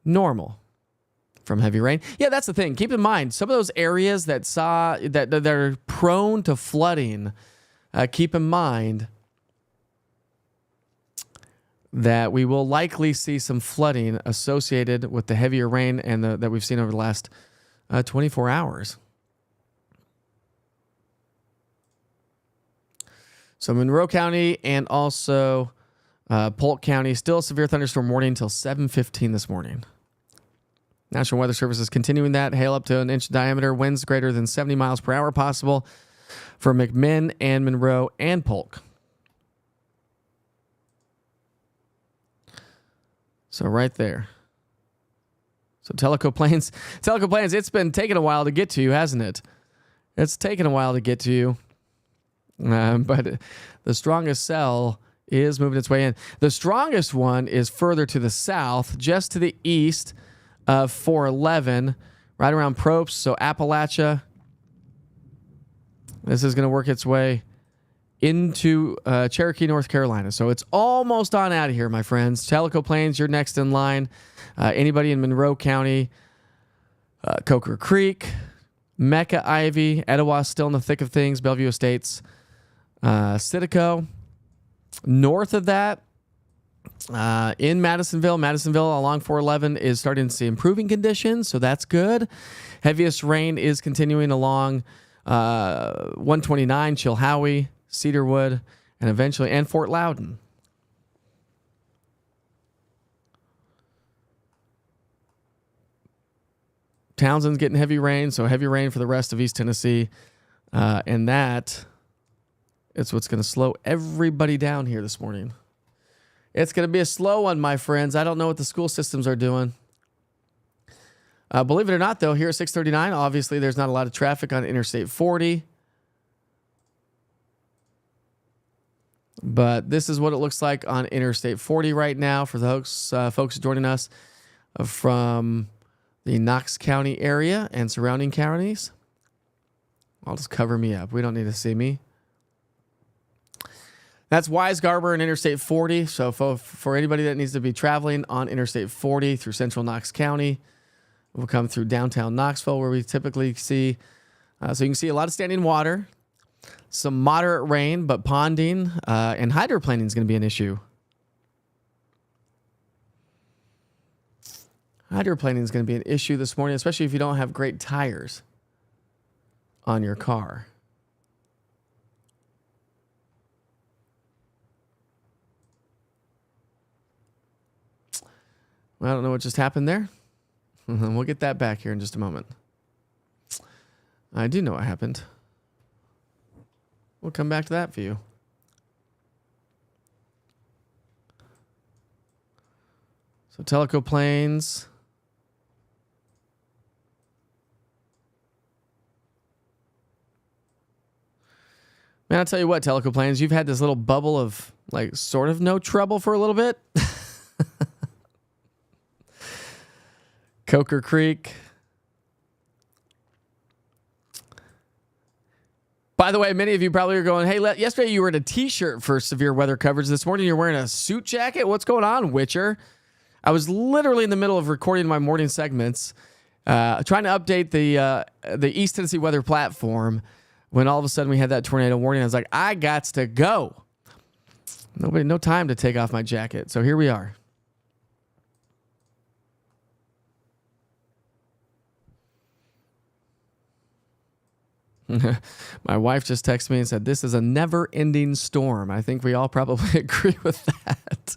A: Normal. From heavy rain. Yeah, that's the thing. Keep in mind, some of those areas that are prone to flooding, keep in mind that we will likely see some flooding associated with the heavier rain and that we've seen over the last 24 hours. So Monroe County and also Polk County, still a severe thunderstorm warning until 7:15 this morning. National Weather Service is continuing that. Hail up to an inch diameter. Winds greater than 70 miles per hour possible for McMinn and Monroe and Polk. So right there. So Tellico Plains, it's been taking a while to get to you, hasn't it? It's taken a while to get to you. But the strongest cell is moving its way in. The strongest one is further to the south, just to the east of 411, right around Probst, so Appalachia. This is going to work its way into Cherokee, North Carolina. So it's almost on out of here, my friends. Tellico Plains, you're next in line. Anybody in Monroe County, Coker Creek, Mecca, Ivy, Etowah, still in the thick of things. Bellevue Estates, Sitico. North of that, in Madisonville along 411 is starting to see improving conditions, so that's good. Heaviest rain is continuing along 129, Chilhowie, Cedarwood, and Fort Loudon. Townsend's getting heavy rain, so heavy rain for the rest of East Tennessee, and that is what's going to slow everybody down here this morning. It's going to be a slow one, my friends. I don't know what the school systems are doing. Believe it or not, though, here at 639, obviously there's not a lot of traffic on Interstate 40. But this is what it looks like on Interstate 40 right now for those folks joining us from the Knox County area and surrounding counties. I'll just cover me up. We don't need to see me. That's Weisgarber and Interstate 40. So for anybody that needs to be traveling on Interstate 40 through central Knox County, we'll come through downtown Knoxville where we typically see. So you can see a lot of standing water, some moderate rain, but ponding and hydroplaning is going to be an issue. Hydroplaning is going to be an issue this morning, especially if you don't have great tires on your car. Well, I don't know what just happened there. We'll get that back here in just a moment. I do know what happened. We'll come back to that for you. So Tellico Plains. Man, I'll tell you what, Tellico Plains, you've had this little bubble of like sort of no trouble for a little bit. Coker Creek. By the way, many of you probably are going, hey, yesterday you were in a t-shirt for severe weather coverage. This morning you're wearing a suit jacket. What's going on, Witcher? I was literally in the middle of recording my morning segments, trying to update the East Tennessee weather platform when all of a sudden we had that tornado warning. I was like, I gots to go. No time to take off my jacket. So here we are. My wife just texted me and said, this is a never-ending storm. I think we all probably agree with that.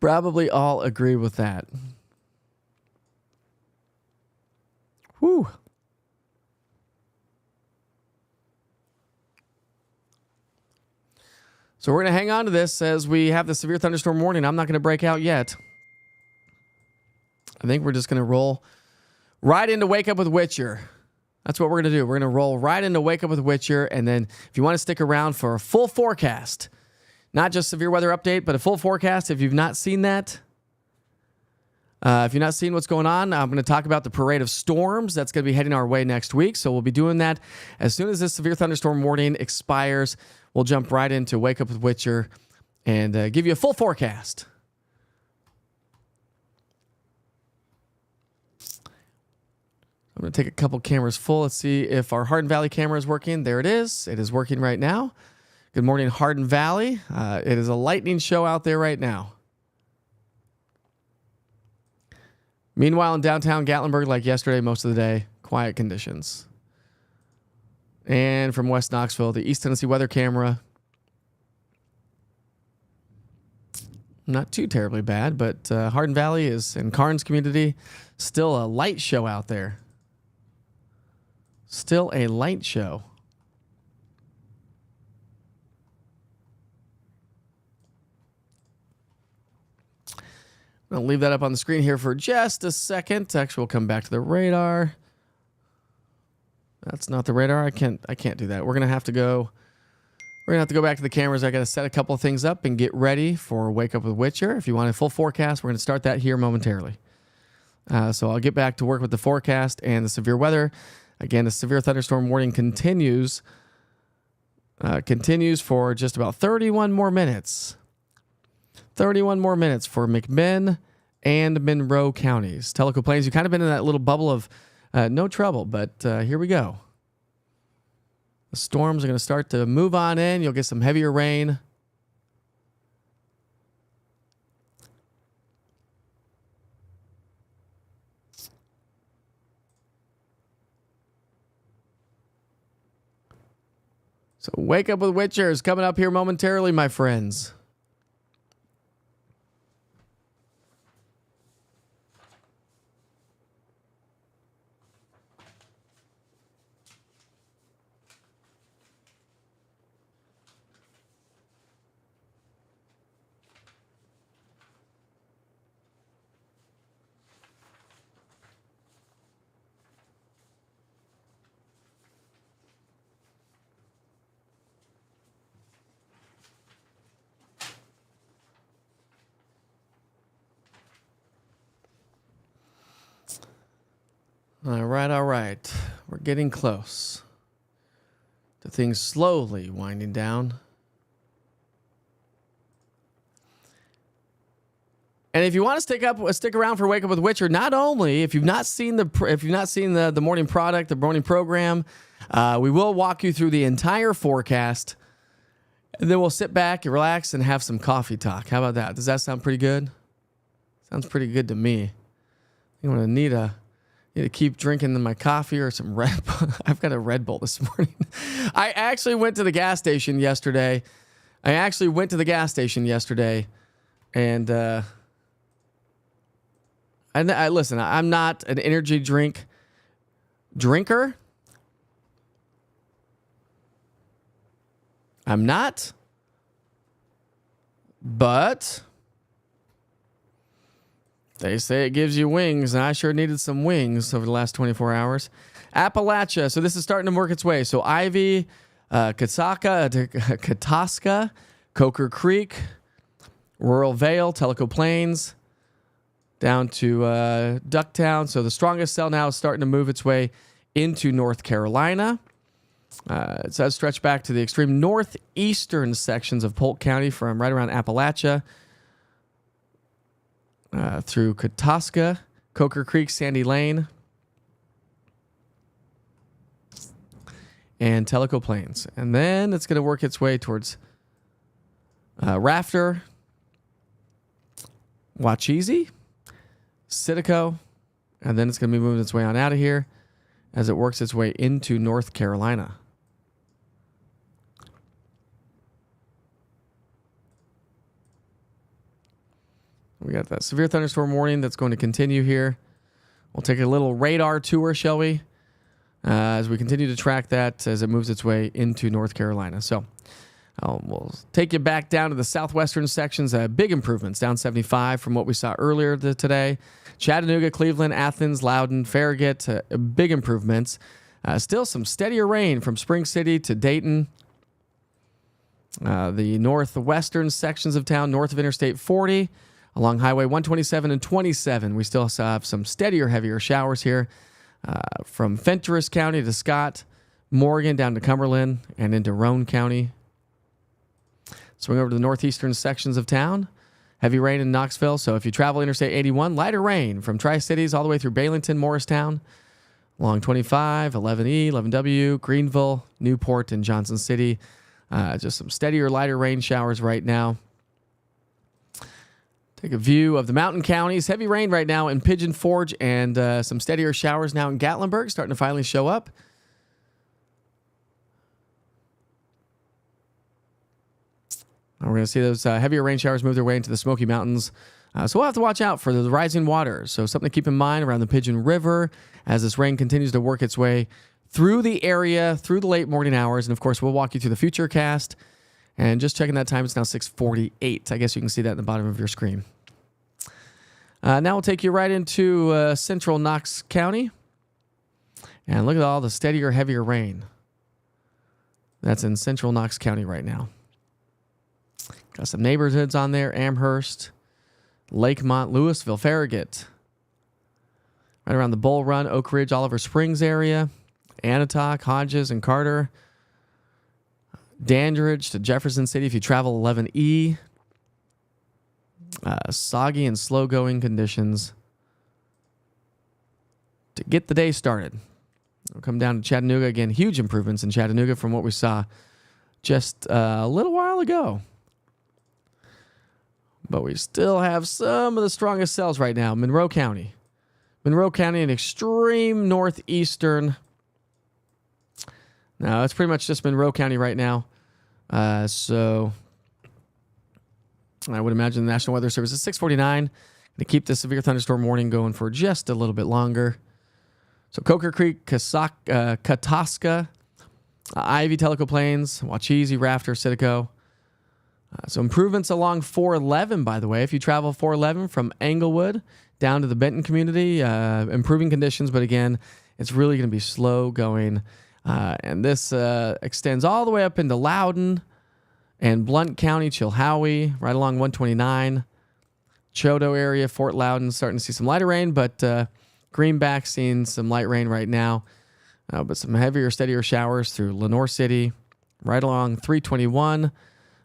A: Probably all agree with that. Whew. So we're going to hang on to this as we have the severe thunderstorm warning. I'm not going to break out yet. I think we're just going to roll right into Wake Up with Witcher. That's what we're going to do. We're going to roll right into Wake Up with Witcher. And then if you want to stick around for a full forecast, not just severe weather update, but a full forecast, if you've not seen that, if you've not seen what's going on, I'm going to talk about the parade of storms that's going to be heading our way next week. So we'll be doing that as soon as this severe thunderstorm warning expires. We'll jump right into Wake Up with Witcher and give you a full forecast. I'm going to take a couple cameras full. Let's see if our Hardin Valley camera is working. There it is. It is working right now. Good morning, Hardin Valley. It is a lightning show out there right now. Meanwhile, in downtown Gatlinburg, like yesterday, most of the day, quiet conditions. And from West Knoxville, the East Tennessee weather camera. Not too terribly bad, but Hardin Valley is in Karnes community. Still a light show out there. Still a light show. I'm going to leave that up on the screen here for just a second. Actually, we'll come back to the radar. That's not the radar. I can't do that. We're going to have to go back to the cameras. I got to set a couple of things up and get ready for Wake Up with Witcher. If you want a full forecast, we're going to start that here momentarily. So I'll get back to work with the forecast and the severe weather. Again, the severe thunderstorm warning continues for just about 31 more minutes. 31 more minutes for McMinn and Monroe counties. Tellico Plains, you've kind of been in that little bubble of no trouble, but here we go. The storms are going to start to move on in. You'll get some heavier rain. So Wake Up with Witcher is coming up here momentarily, my friends. All right. We're getting close to things slowly winding down. And if you want to stick around for Wake Up with Witcher, not only if you've not seen the morning product, the morning program, we will walk you through the entire forecast, and then we'll sit back and relax and have some coffee talk. How about that? Does that sound pretty good? Sounds pretty good to me. You want to need to keep drinking my coffee or some Red Bull. I've got a Red Bull this morning. I actually went to the gas station yesterday. And listen, I'm not an energy drinker. I'm not. But they say it gives you wings, and I sure needed some wings over the last 24 hours. Appalachia. So this is starting to work its way. So Ivy, Kataska, Coker Creek, Rural Vale, Tellico Plains, down to Ducktown. So the strongest cell now is starting to move its way into North Carolina. It says stretch back to the extreme northeastern sections of Polk County from right around Appalachia through Kataska, Coker Creek, Sandy Lane, and Tellico Plains. And then it's going to work its way towards Rafter, Wachee, Sitico, and then it's going to be moving its way on out of here as it works its way into North Carolina. We got that severe thunderstorm warning that's going to continue here. We'll take a little radar tour, shall we? As we continue to track that as it moves its way into North Carolina. So we'll take you back down to the southwestern sections. Big improvements, down 75 from what we saw earlier today. Chattanooga, Cleveland, Athens, Loudoun, Farragut, big improvements. Still some steadier rain from Spring City to Dayton. The northwestern sections of town, north of Interstate 40, along Highway 127 and 27. We still have some steadier, heavier showers here from Fentress County to Scott, Morgan down to Cumberland, and into Roane County. Swing over to the northeastern sections of town. Heavy rain in Knoxville. So if you travel Interstate 81, lighter rain from Tri-Cities all the way through Baileyton, Morristown, along 25, 11E, 11W, Greenville, Newport, and Johnson City. Just some steadier, lighter rain showers right now. Take a view of the mountain counties. Heavy rain right now in Pigeon Forge and some steadier showers now in Gatlinburg starting to finally show up. We're going to see those heavier rain showers move their way into the Smoky Mountains. So we'll have to watch out for the rising waters. So something to keep in mind around the Pigeon River as this rain continues to work its way through the area, through the late morning hours. And, of course, we'll walk you through the future cast. And just checking that time, it's now 6:48. I guess you can see that at the bottom of your screen. Now we'll take you right into central Knox County. And look at all the steadier, heavier rain that's in central Knox County right now. Got some neighborhoods on there: Amherst, Lakemont, Louisville, Farragut. Right around the Bull Run, Oak Ridge, Oliver Springs area. Anatoc, Hodges, and Carter. Dandridge to Jefferson City if you travel 11E. Soggy and slow-going conditions to get the day started. We'll come down to Chattanooga. Again, huge improvements in Chattanooga from what we saw just a little while ago. But we still have some of the strongest cells right now. Monroe County. Monroe County in extreme northeastern. No, it's pretty much just Monroe County right now. So I would imagine the National Weather Service is 6:49 to keep the severe thunderstorm warning going for just a little bit longer. So Coker Creek, Kataska, Ivy, Tellico Plains, Wachee, Rafter, Sitico. So improvements along 411, by the way. If you travel 411 from Englewood down to the Benton community, improving conditions. But again, it's really going to be slow going. And this extends all the way up into Loudoun and Blount County, Chilhowie, right along 129. Choteau area, Fort Loudoun, starting to see some lighter rain, but Greenback seeing some light rain right now. but some heavier, steadier showers through Lenore City, right along 321.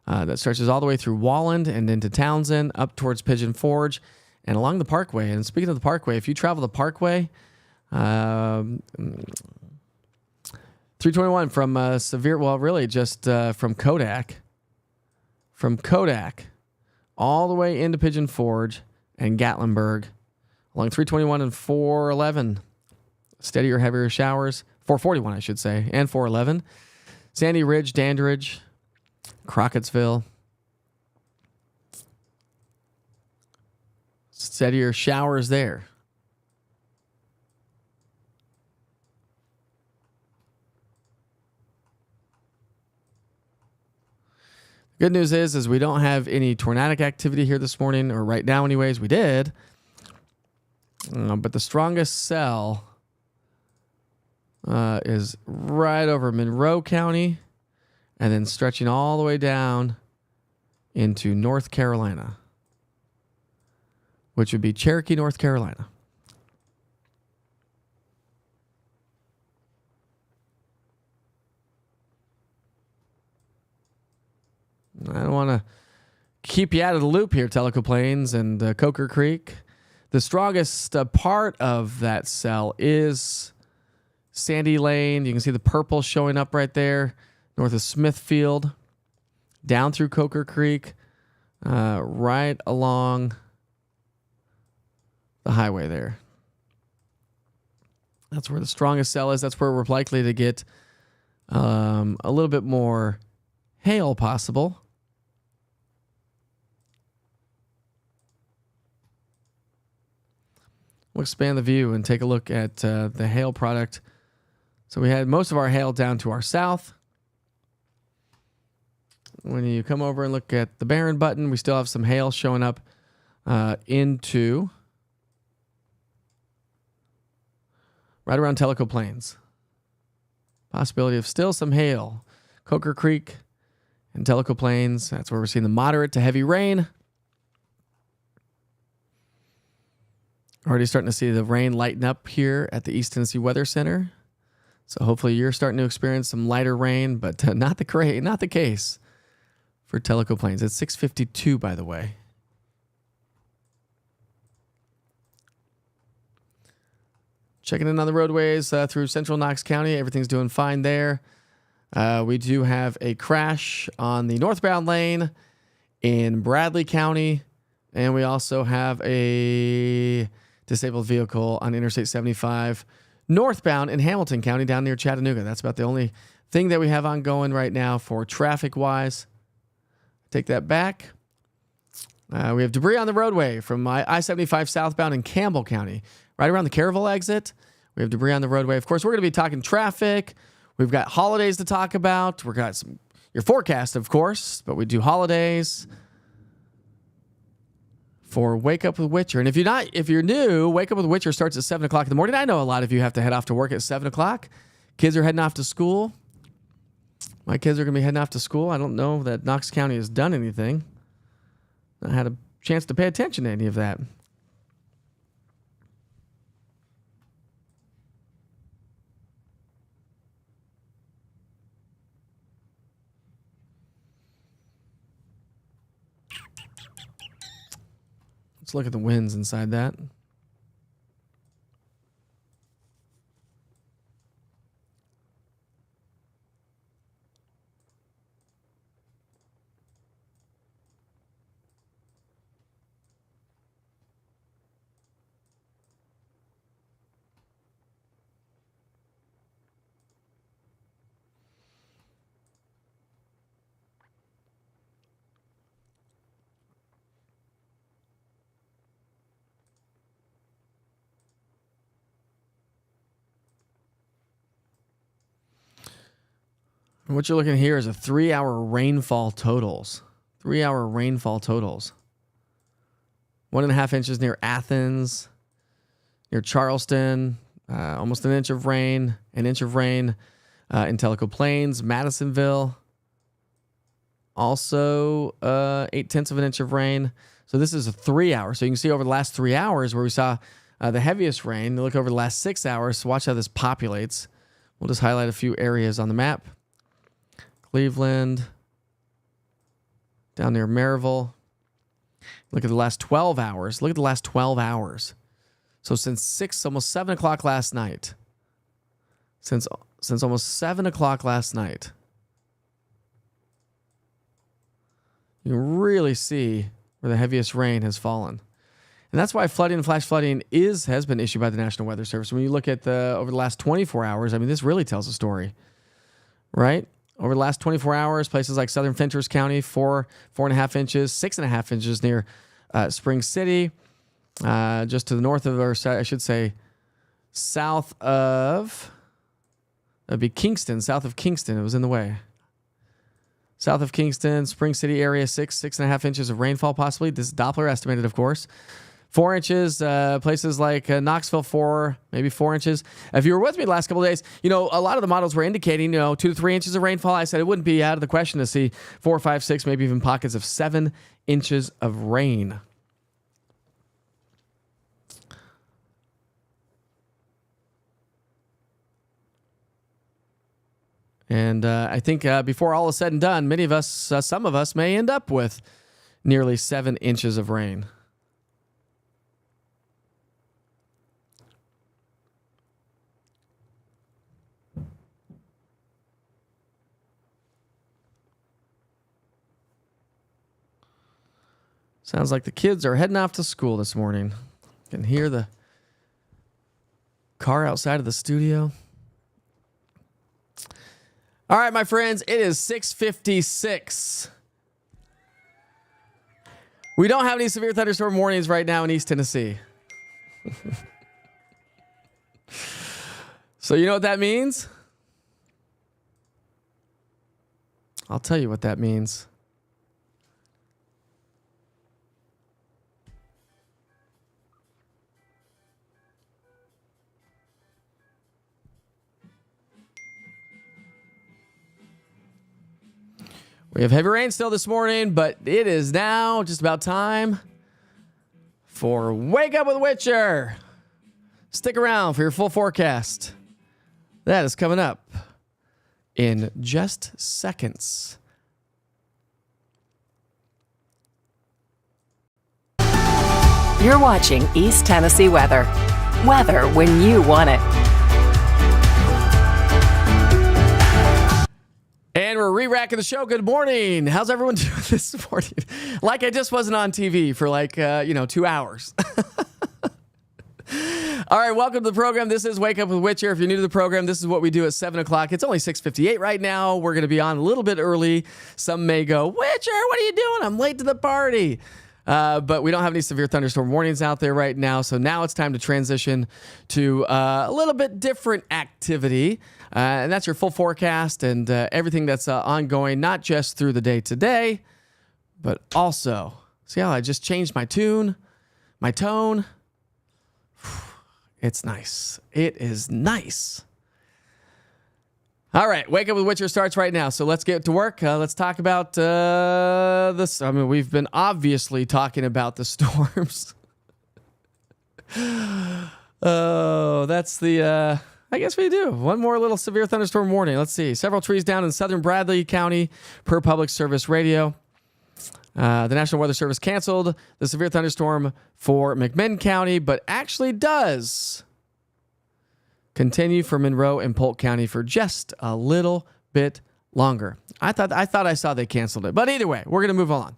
A: That stretches all the way through Walland and into Townsend, up towards Pigeon Forge, and along the Parkway. And speaking of the Parkway, if you travel the Parkway, 321 from Severe, well, really just from Kodak all the way into Pigeon Forge and Gatlinburg, along 321 and 411. Steadier, heavier showers. 441, I should say, and 411. Sandy Ridge, Dandridge, Crockettsville. Steadier showers there. Good news is we don't have any tornadic activity here this morning, or right now anyways. We did. But the strongest cell is right over Monroe County and then stretching all the way down into North Carolina, which would be Cherokee, North Carolina. I don't want to keep you out of the loop here, Tellico Plains and Coker Creek. The strongest part of that cell is Sandy Lane. You can see the purple showing up right there, north of Smithfield, down through Coker Creek, right along the highway there. That's where the strongest cell is. That's where we're likely to get a little bit more hail possible. We'll expand the view and take a look at the hail product. So we had most of our hail down to our south. When you come over and look at the Barron button, we still have some hail showing up into right around Tellico Plains. Possibility of still some hail. Coker Creek and Tellico Plains, that's where we're seeing the moderate to heavy rain. Already starting to see the rain lighten up here at the East Tennessee Weather Center. So hopefully you're starting to experience some lighter rain, but not the case for Tellico Plains. It's 6:52, by the way. Checking in on the roadways through central Knox County. Everything's doing fine there. We do have a crash on the northbound lane in Bradley County, and we also have a disabled vehicle on Interstate 75 northbound in Hamilton County down near Chattanooga. That's about the only thing that we have ongoing right now for traffic-wise. Take that back. We have debris on the roadway from I-75 southbound in Campbell County, right around the Caryville exit. We have debris on the roadway. Of course, we're going to be talking traffic. We've got holidays to talk about. We've got your forecast, of course, but we do holidays for Wake Up with Witcher. And if you're new, Wake Up with Witcher starts at 7 o'clock in the morning. I know a lot of you have to head off to work at 7 o'clock. Kids are heading off to school. My kids are going to be heading off to school. I don't know that Knox County has done anything. I had a chance to pay attention to any of that. Let's look at the winds inside that. And what you're looking at here is a 3-hour rainfall totals. 3-hour rainfall totals. 1.5 inches near Athens, near Charleston, almost an inch of rain in Tellico Plains, Madisonville. Also 0.8 of an inch of rain. So this is a 3-hour. So you can see over the last 3 hours where we saw the heaviest rain. Look over the last 6 hours. So watch how this populates. We'll just highlight a few areas on the map. Cleveland, down near Maryville. Look at the last 12 hours. Look at the last 12 hours. So since almost 7 o'clock last night. Since almost 7 o'clock last night. You can really see where the heaviest rain has fallen. And that's why flooding and flash flooding has been issued by the National Weather Service. When you look at over the last 24 hours, I mean, this really tells a story, right? Over the last 24 hours, places like southern Fenchurch County, 4.5 inches, 6.5 inches near Spring City, just to the north of, or I should say, south of, that'd be Kingston, south of Kingston. It was in the way. South of Kingston, Spring City area, 6.5 inches of rainfall possibly. This is Doppler estimated, of course. 4 inches, places like Knoxville, 4, maybe 4 inches. If you were with me the last couple of days, a lot of the models were indicating, 2 to 3 inches of rainfall. I said it wouldn't be out of the question to see 4, 5, 6, maybe even pockets of 7 inches of rain. And I think before all is said and done, many of us, some of us may end up with nearly 7 inches of rain. Sounds like the kids are heading off to school this morning. You can hear the car outside of the studio. All right, my friends, it is 6:56. We don't have any severe thunderstorm warnings right now in East Tennessee. So you know what that means? I'll tell you what that means. We have heavy rain still this morning, but it is now just about time for Wake Up with Witcher. Stick around for your full forecast. That is coming up in just seconds.
B: You're watching East Tennessee weather. Weather when you want it.
A: And we're re-racking the show. Good morning. How's everyone doing this morning? Like I just wasn't on TV for 2 hours. All right, welcome to the program. This is Wake Up with Witcher. If you're new to the program, this is what we do at 7 o'clock. It's only 6:58 right now. We're going to be on a little bit early. Some may go, Witcher, what are you doing? I'm late to the party. But we don't have any severe thunderstorm warnings out there right now. So now it's time to transition to a little bit different activity. And that's your full forecast and everything that's ongoing, not just through the day today, but also, see how I just changed my tone? It's nice. It is nice. All right, Wake Up with Witcher starts right now. So let's get to work. Let's talk about this. I mean, we've been obviously talking about the storms. Oh, that's the... I guess we do. One more little severe thunderstorm warning. Let's see. Several trees down in southern Bradley County per Public Service Radio. The National Weather Service canceled the severe thunderstorm for McMinn County, but actually does continue for Monroe and Polk County for just a little bit longer. I thought I saw they canceled it. But either way, we're going to move on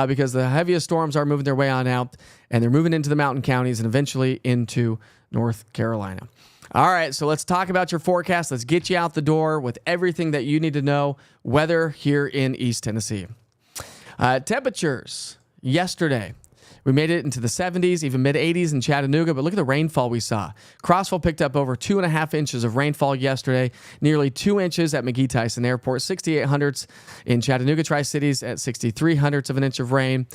A: because the heaviest storms are moving their way on out, and they're moving into the mountain counties and eventually into North Carolina. All right, so let's talk about your forecast. Let's get you out the door with everything that you need to know, weather here in East Tennessee. Temperatures yesterday. We made it into the 70s, even mid-80s in Chattanooga, but look at the rainfall we saw. Crossville picked up over 2.5 inches of rainfall yesterday, nearly 2 inches at McGee-Tyson Airport, 68 hundredths in Chattanooga Tri-Cities at 63 hundredths of an inch of rain.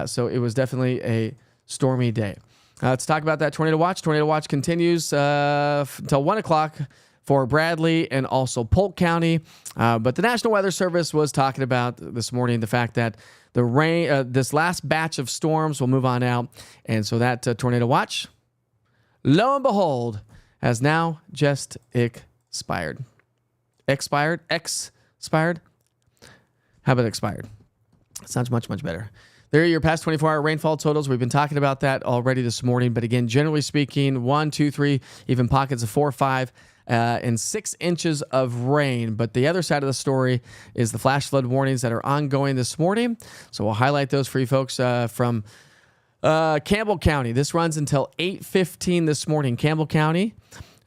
A: So it was definitely a stormy day. Let's talk about that tornado watch. Tornado watch continues until 1 o'clock for Bradley and also Polk County. But the National Weather Service was talking about this morning the fact that the rain, this last batch of storms will move on out. And so that tornado watch, lo and behold, has now just Expired. Expired? Expired? How about expired? Sounds much, much better. There are your past 24-hour rainfall totals. We've been talking about that already this morning. But again, generally speaking, 1, 2, 3, even pockets of 4, 5, and 6 inches of rain. But the other side of the story is the flash flood warnings that are ongoing this morning. So we'll highlight those for you folks from Campbell County. This runs until 8:15 this morning, Campbell County.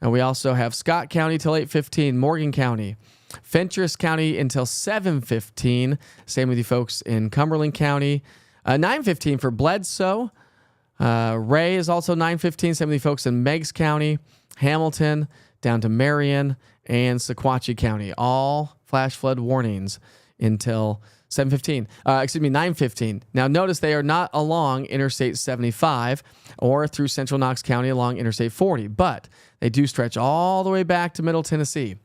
A: And we also have Scott County till 8:15, Morgan County. Fentress County until 7:15. Same with you folks in Cumberland County. 9:15 for Bledsoe. Ray is also 9:15. Same with you folks in Meigs County, Hamilton, down to Marion, and Sequatchie County. All flash flood warnings until 9:15. Now notice they are not along Interstate 75 or through Central Knox County along Interstate 40, but they do stretch all the way back to Middle Tennessee.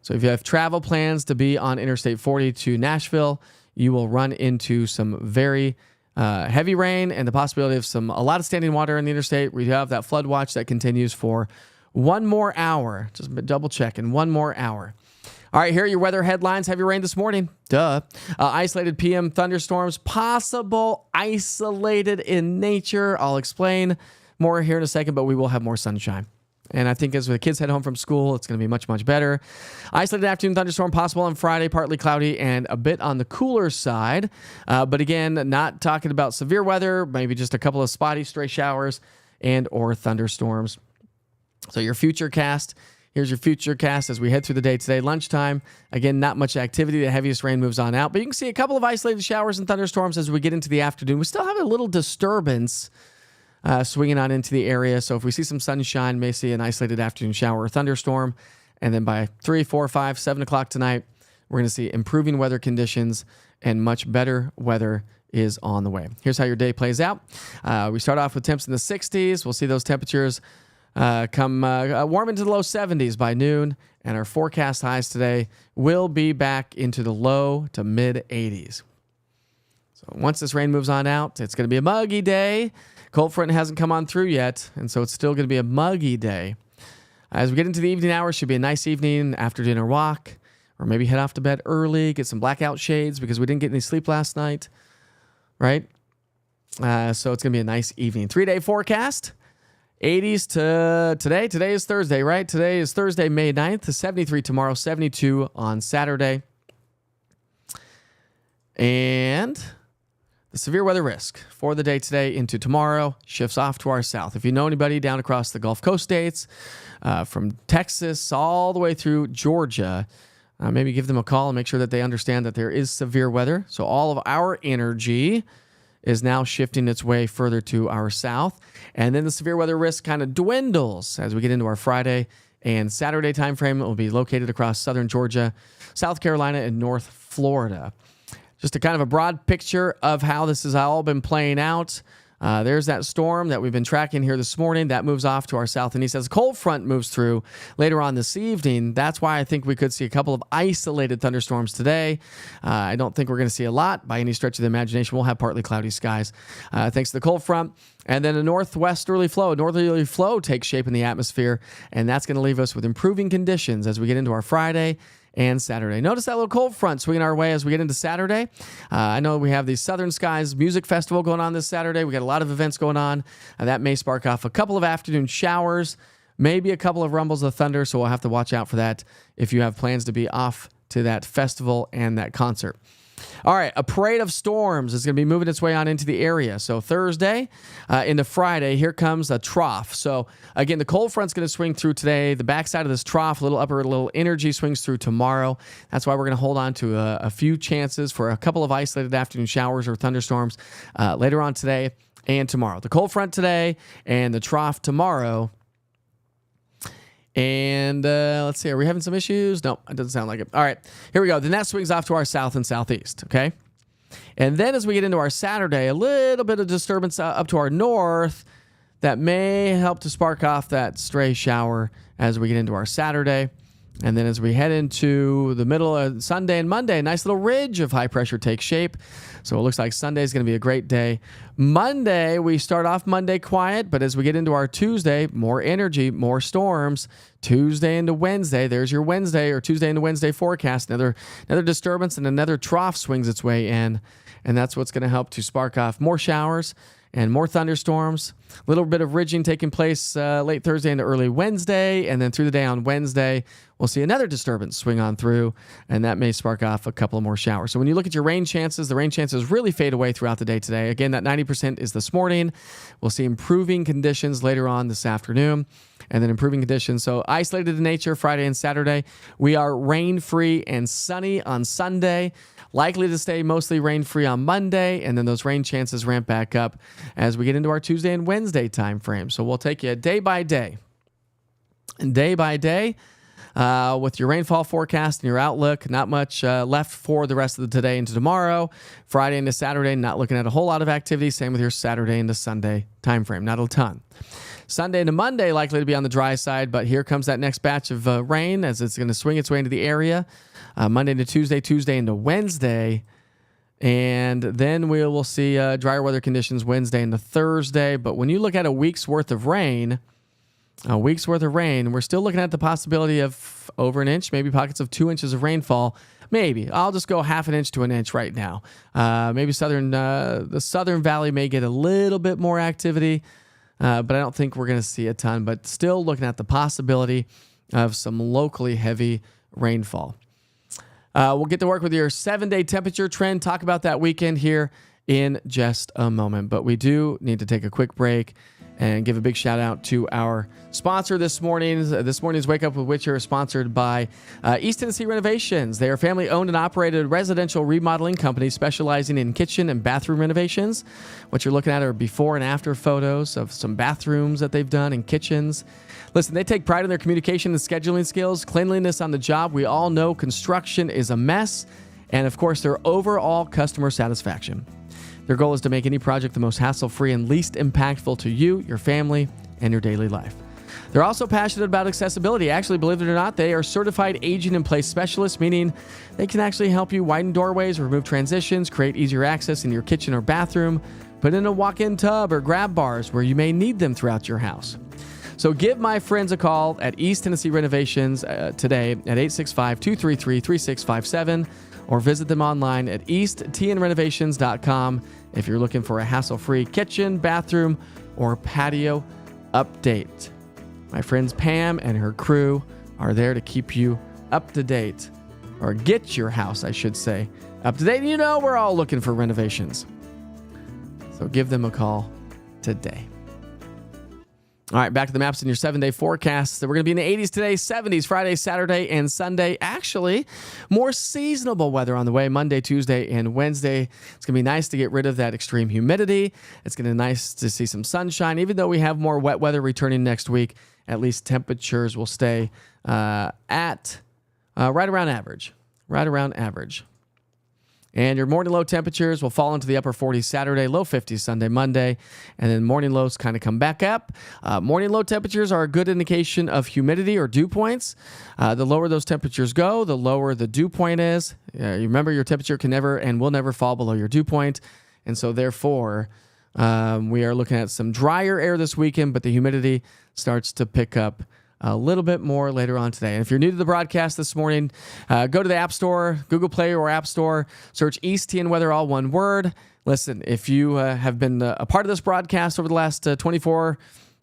A: So if you have travel plans to be on Interstate 40 to Nashville, you will run into some very heavy rain and the possibility of a lot of standing water in the interstate. We have that flood watch that continues for 1 more hour. Just double checking, 1 more hour. All right, here are your weather headlines. Heavy rain this morning. Duh. Isolated PM thunderstorms, possible isolated in nature. I'll explain more here in a second, but we will have more sunshine. And I think as the kids head home from school, it's going to be much, much better. Isolated afternoon thunderstorm possible on Friday, partly cloudy and a bit on the cooler side. But again, not talking about severe weather, maybe just a couple of spotty stray showers and or thunderstorms. So your future cast, here's your future cast as we head through the day today. Lunchtime, again, not much activity. The heaviest rain moves on out. But you can see a couple of isolated showers and thunderstorms as we get into the afternoon. We still have a little disturbance swinging on into the area. So if we see some sunshine, may see an isolated afternoon shower or thunderstorm. And then by 3, 4, 5, 7 o'clock tonight, we're going to see improving weather conditions and much better weather is on the way. Here's how your day plays out. We start off with temps in the 60s. We'll see those temperatures come warm into the low 70s by noon. And our forecast highs today will be back into the low to mid 80s. So once this rain moves on out, it's going to be a muggy day. Cold front hasn't come on through yet, and so it's still going to be a muggy day. As we get into the evening hours, should be a nice evening after dinner walk, or maybe head off to bed early, get some blackout shades because we didn't get any sleep last night, right? So it's going to be a nice evening. 3-day forecast, 80s to today. Today is Thursday, right? Today is Thursday, May 9th, 73 tomorrow, 72 on Saturday. And the severe weather risk for the day today into tomorrow shifts off to our south. If you know anybody down across the Gulf Coast states, from Texas all the way through Georgia, maybe give them a call and make sure that they understand that there is severe weather. So all of our energy is now shifting its way further to our south. And then the severe weather risk kind of dwindles as we get into our Friday and Saturday timeframe. It will be located across southern Georgia, South Carolina, and North Florida. Just a kind of a broad picture of how this has all been playing out. There's that storm that we've been tracking here this morning. That moves off to our south and east as a cold front moves through later on this evening. That's why I think we could see a couple of isolated thunderstorms today. I don't think we're going to see a lot by any stretch of the imagination. We'll have partly cloudy skies thanks to the cold front. And then a northwesterly flow takes shape in the atmosphere, and that's going to leave us with improving conditions as we get into our Friday and Saturday. Notice that little cold front swinging our way as we get into Saturday. I know we have the Southern Skies Music Festival going on this Saturday. We got a lot of events going on. That may spark off a couple of afternoon showers, maybe a couple of rumbles of thunder, so we'll have to watch out for that if you have plans to be off to that festival and that concert. All right, a parade of storms is going to be moving its way on into the area. So Thursday into Friday, here comes a trough. So again, the cold front's going to swing through today. The backside of this trough, a little energy swings through tomorrow. That's why we're going to hold on to a few chances for a couple of isolated afternoon showers or thunderstorms later on today and tomorrow. The cold front today and the trough tomorrow. And let's see, are we having some issues? No, it doesn't sound like it. All right, here we go. Then that swings off to our south and southeast, okay? And then as we get into our Saturday, a little bit of disturbance up to our north that may help to spark off that stray shower as we get into our Saturday. And then as we head into the middle of Sunday and Monday, a nice little ridge of high pressure takes shape. So it looks like Sunday is going to be a great day. Monday, we start off Monday quiet, but as we get into our Tuesday, more energy, more storms. Tuesday into Wednesday, there's your Wednesday or Tuesday into Wednesday forecast. Another disturbance and another trough swings its way in. And that's what's going to help to spark off more showers and more thunderstorms. A little bit of ridging taking place late Thursday into early Wednesday, and then through the day on Wednesday, we'll see another disturbance swing on through, and that may spark off a couple of more showers. So when you look at your rain chances, the rain chances really fade away throughout the day today. Again, that 90% is this morning. We'll see improving conditions later on this afternoon, and then improving conditions. So isolated in nature Friday and Saturday. We are rain-free and sunny on Sunday. Likely to stay mostly rain-free on Monday, and then those rain chances ramp back up as we get into our Tuesday and Wednesday time frame. So we'll take you day by day. And day by day, with your rainfall forecast and your outlook, not much left for the rest of the today into tomorrow. Friday into Saturday, not looking at a whole lot of activity. Same with your Saturday into Sunday time frame, not a ton. Sunday into Monday, likely to be on the dry side, but here comes that next batch of rain as it's going to swing its way into the area. Monday to Tuesday, Tuesday into Wednesday. And then we will see drier weather conditions Wednesday into Thursday. But when you look at a week's worth of rain, we're still looking at the possibility of over an inch, maybe pockets of 2 inches of rainfall. Maybe. I'll just go half an inch to an inch right now. Maybe the Southern Valley may get a little bit more activity, but I don't think we're going to see a ton. But still looking at the possibility of some locally heavy rainfall. We'll get to work with your 7-day temperature trend, talk about that weekend here in just a moment. But we do need to take a quick break and give a big shout out to our sponsor this morning. This morning's Wake Up with Witcher is sponsored by East Tennessee Renovations. They are family owned and operated residential remodeling company specializing in kitchen and bathroom renovations. What you're looking at are before and after photos of some bathrooms that they've done and kitchens. Listen, they take pride in their communication and scheduling skills, cleanliness on the job. We all know construction is a mess, and of course, their overall customer satisfaction. Their goal is to make any project the most hassle-free and least impactful to you, your family, and your daily life. They're also passionate about accessibility. Actually, believe it or not, they are certified aging-in-place specialists, meaning they can actually help you widen doorways, remove transitions, create easier access in your kitchen or bathroom, put in a walk-in tub or grab bars where you may need them throughout your house. So give my friends a call at East Tennessee Renovations today at 865-233-3657 or visit them online at easttnrenovations.com if you're looking for a hassle-free kitchen, bathroom, or patio update. My friends Pam and her crew are there to keep you up to date, or get your house, I should say, up to date. You know we're all looking for renovations. So give them a call today. All right, back to the maps in your 7-day forecast. We're going to be in the 80s today, 70s Friday, Saturday, and Sunday. Actually, more seasonable weather on the way Monday, Tuesday, and Wednesday. It's going to be nice to get rid of that extreme humidity. It's going to be nice to see some sunshine. Even though we have more wet weather returning next week, at least temperatures will stay at right around average. And your morning low temperatures will fall into the upper 40s Saturday, low 50s Sunday, Monday, and then morning lows kind of come back up. Morning low temperatures are a good indication of humidity or dew points. The lower those temperatures go, the lower the dew point is. You remember, your temperature can never and will never fall below your dew point. And so therefore, we are looking at some drier air this weekend, but the humidity starts to pick up a little bit more later on today. And if you're new to the broadcast this morning, go to the App Store, Google Play or App Store, search East TN Weather, all one word. Listen, if you have been a part of this broadcast over the last 24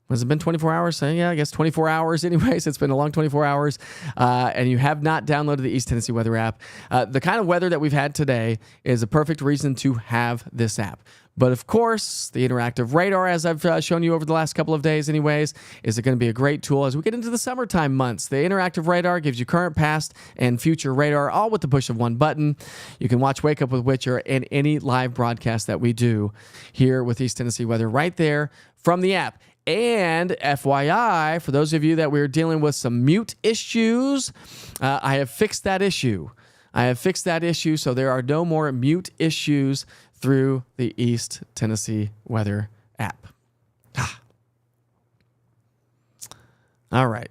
A: Has it been 24 hours? Yeah, I guess 24 hours anyways. It's been a long 24 hours. And you have not downloaded the East Tennessee Weather app. The kind of weather that we've had today is a perfect reason to have this app. But of course, the interactive radar, as I've shown you over the last couple of days anyways, is going to be a great tool as we get into the summertime months. The interactive radar gives you current, past, and future radar, all with the push of one button. You can watch Wake Up with Witcher and any live broadcast that we do here with East Tennessee Weather right there from the app. And FYI, for those of you that we're dealing with some mute issues, I have fixed that issue. So there are no more mute issues through the East Tennessee Weather app. All right.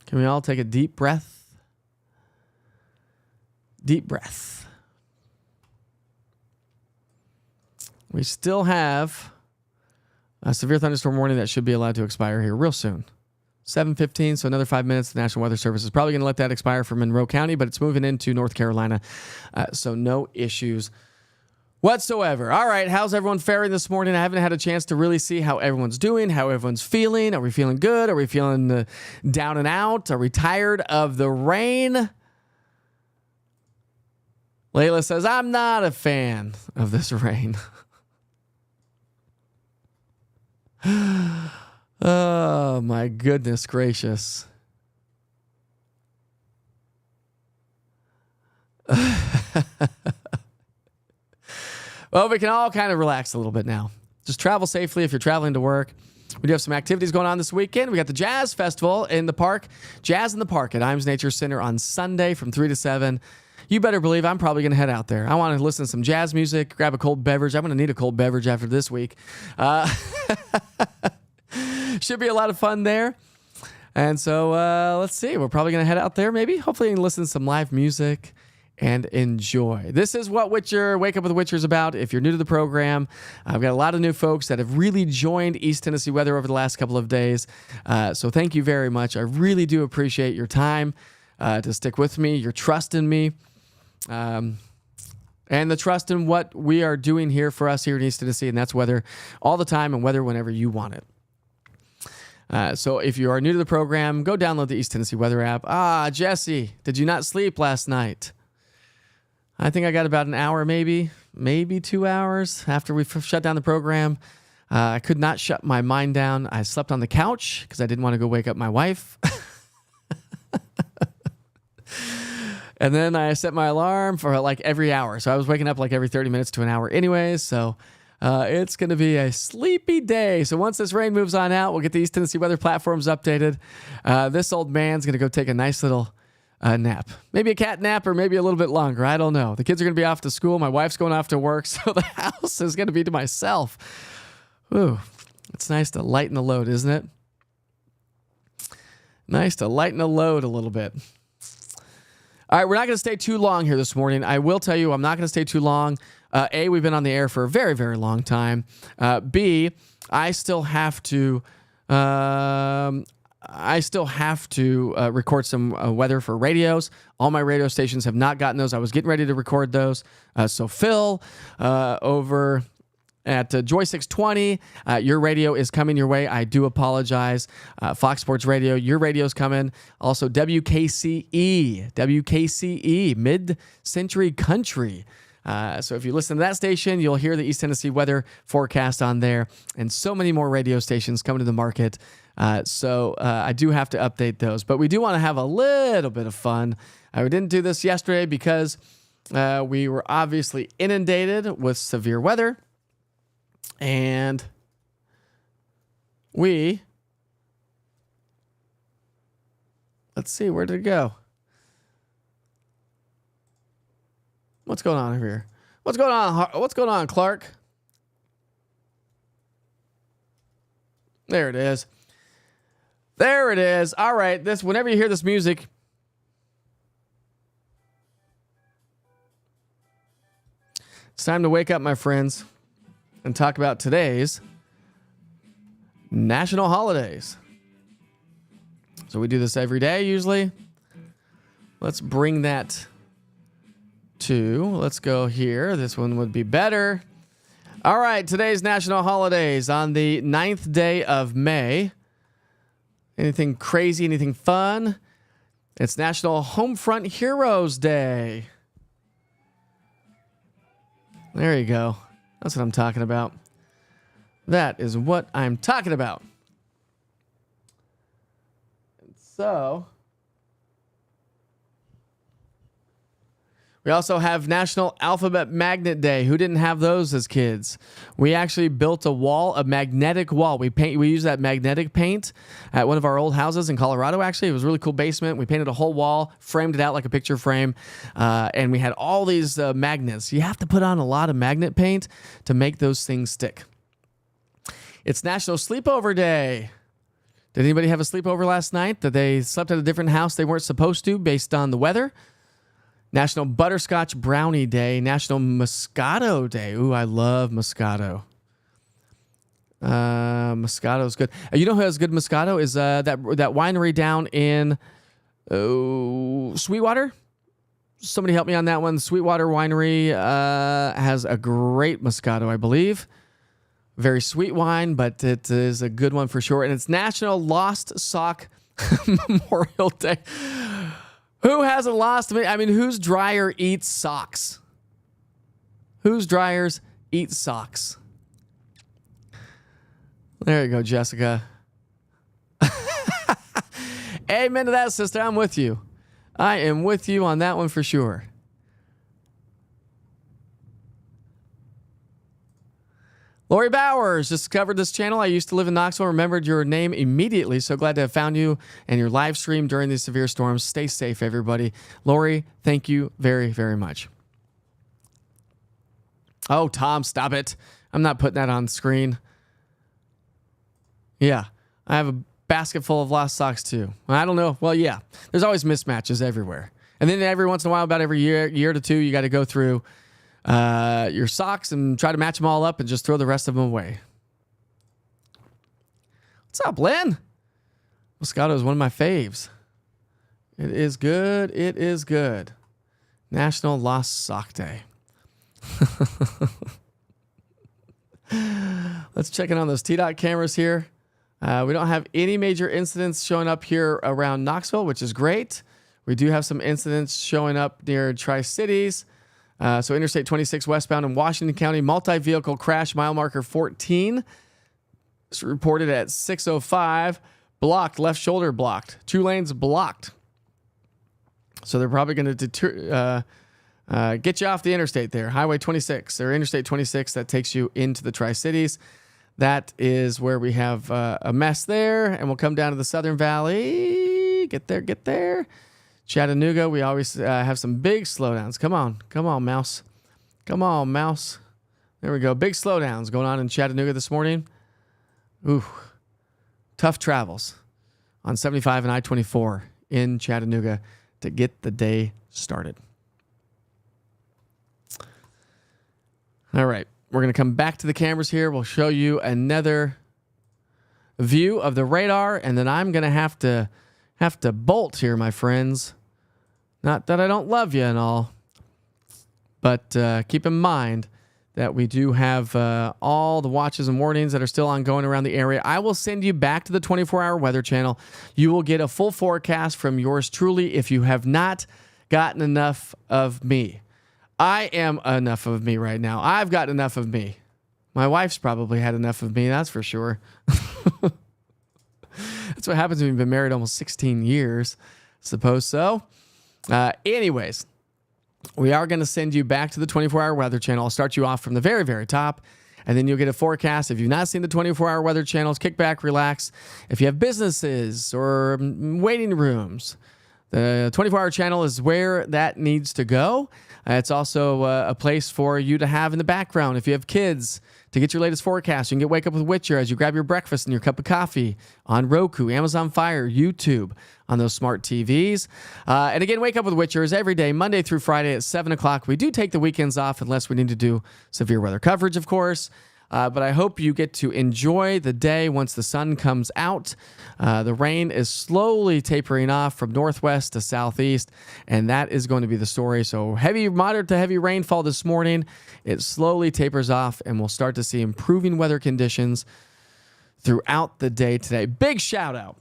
A: Can we all take a deep breath? Deep breath. We still have a severe thunderstorm warning that should be allowed to expire here real soon. 7:15, so another 5 minutes. The National Weather Service is probably going to let that expire for Monroe County, but it's moving into North Carolina, so no issues whatsoever. All right, how's everyone faring this morning? I haven't had a chance to really see how everyone's doing, how everyone's feeling. Are we feeling good? Are we feeling down and out? Are we tired of the rain? Layla says, I'm not a fan of this rain. Oh, my goodness gracious. Well, we can all kind of relax a little bit now. Just travel safely if you're traveling to work. We do have some activities going on this weekend. We got the Jazz Festival in the park, Jazz in the Park at Imes Nature Center on Sunday from 3 to 7. You better believe I'm probably going to head out there. I want to listen to some jazz music, grab a cold beverage. I'm going to need a cold beverage after this week. Should be a lot of fun there. And so let's see. We're probably going to head out there maybe. Hopefully listen to some live music and enjoy. This is what Wake Up with Witcher is about. If you're new to the program, I've got a lot of new folks that have really joined East Tennessee Weather over the last couple of days. So thank you very much. I really do appreciate your time to stick with me, your trust in me. And the trust in what we are doing here for us here in East Tennessee, and that's weather all the time and weather whenever you want it. So if you are new to the program, go download the East Tennessee Weather app. Jesse, did you not sleep last night? I think I got about an hour, maybe 2 hours after we shut down the program. I could not shut my mind down. I slept on the couch because I didn't want to go wake up my wife. And then I set my alarm for like every hour. So I was waking up like every 30 minutes to an hour anyways. So it's going to be a sleepy day. So once this rain moves on out, we'll get the East Tennessee Weather platforms updated. This old man's going to go take a nice little nap. Maybe a cat nap or maybe a little bit longer. I don't know. The kids are going to be off to school. My wife's going off to work. So the house is going to be to myself. Ooh, it's nice to lighten the load, isn't it? Nice to lighten the load a little bit. All right, we're not going to stay too long here this morning. I will tell you, I'm not going to stay too long. A, we've been on the air for a very, very long time. B, I still have to record some weather for radios. All my radio stations have not gotten those. I was getting ready to record those. So Phil, over at Joy 620, your radio is coming your way. I do apologize. Fox Sports Radio, your radio's coming. Also WKCE, Mid-Century Country. So if you listen to that station, you'll hear the East Tennessee weather forecast on there, and so many more radio stations coming to the market. So I do have to update those, but we do want to have a little bit of fun. We didn't do this yesterday because we were obviously inundated with severe weather. And let's see, where did it go? What's going on here? What's going on, Clark? There it is. All right, whenever you hear this music, it's time to wake up, my friends, and talk about today's national holidays. So we do this every day usually. Let's bring that let's go here. This one would be better. All right, today's national holidays on the 9th day of May. Anything crazy, anything fun? It's National Homefront Heroes Day. There you go. That's what I'm talking about. That is what I'm talking about. And so, we also have National Alphabet Magnet Day. Who didn't have those as kids? We actually built a magnetic wall. We use that magnetic paint at one of our old houses in Colorado, actually. It was a really cool basement. We painted a whole wall, framed it out like a picture frame, and we had all these magnets. You have to put on a lot of magnet paint to make those things stick. It's National Sleepover Day. Did anybody have a sleepover last night that they slept at a different house they weren't supposed to based on the weather? National Butterscotch Brownie Day. National Moscato Day. Ooh, I love Moscato. Moscato is good. You know who has good Moscato? Is that winery down in Sweetwater. Somebody help me on that one. Sweetwater Winery has a great Moscato, I believe. Very sweet wine, but it is a good one for sure. And it's National Lost Sock Memorial Day. Who hasn't lost? I mean, whose dryer eats socks? Whose dryers eat socks? There you go, Jessica. Amen to that, sister. I'm with you. I am with you on that one for sure. Lori Bowers discovered this channel. I used to live in Knoxville. Remembered your name immediately. So glad to have found you and your live stream during these severe storms. Stay safe, everybody. Lori, thank you very, very much. Oh, Tom, stop it. I'm not putting that on screen. Yeah, I have a basket full of lost socks too. I don't know. Well, yeah, there's always mismatches everywhere. And then every once in a while, about every year to two, you got to go through your socks and try to match them all up and just throw the rest of them away. What's up, Lynn? Moscato is one of my faves. It is good. It is good. National Lost Sock Day. Let's check in on those TDOT cameras here. We don't have any major incidents showing up here around Knoxville, which is great. We do have some incidents showing up near Tri-Cities. So Interstate 26 westbound in Washington County, multi-vehicle crash, mile marker 14. It's reported at 6:05. Blocked, left shoulder blocked. 2 lanes blocked. So they're probably going to get you off the interstate there. Highway 26 or Interstate 26 that takes you into the Tri-Cities. That is where we have a mess there. And we'll come down to the Southern Valley. Get there. Chattanooga, we always have some big slowdowns. Come on, mouse. Come on, mouse. There we go. Big slowdowns going on in Chattanooga this morning. Ooh, tough travels on 75 and I-24 in Chattanooga to get the day started. All right, we're going to come back to the cameras here. We'll show you another view of the radar, and then I'm going to have to bolt here, my friends. Not that I don't love you and all, but keep in mind that we do have all the watches and warnings that are still ongoing around the area. I will send you back to the 24-hour weather channel. You will get a full forecast from yours truly if you have not gotten enough of me. I am enough of me right now. I've got enough of me. My wife's probably had enough of me, that's for sure. That's what happens when you've been married almost 16 years. Suppose so. Anyways, we are going to send you back to the 24-hour weather channel. I'll start you off from the very, very top, and then you'll get a forecast. If you've not seen the 24-hour weather channels, kick back, relax. If you have businesses or waiting rooms, the 24-hour channel is where that needs to go. It's also a place for you to have in the background. If you have kids, to get your latest forecast, you can get Wake Up with Witcher as you grab your breakfast and your cup of coffee on Roku, Amazon Fire, YouTube, on those smart TVs. And again, Wake Up with Witcher is every day, Monday through Friday at 7 o'clock. We do take the weekends off unless we need to do severe weather coverage, of course. But I hope you get to enjoy the day once the sun comes out. The rain is slowly tapering off from northwest to southeast, and that is going to be the story. So moderate to heavy rainfall this morning. It slowly tapers off, and we'll start to see improving weather conditions throughout the day today. Big shout out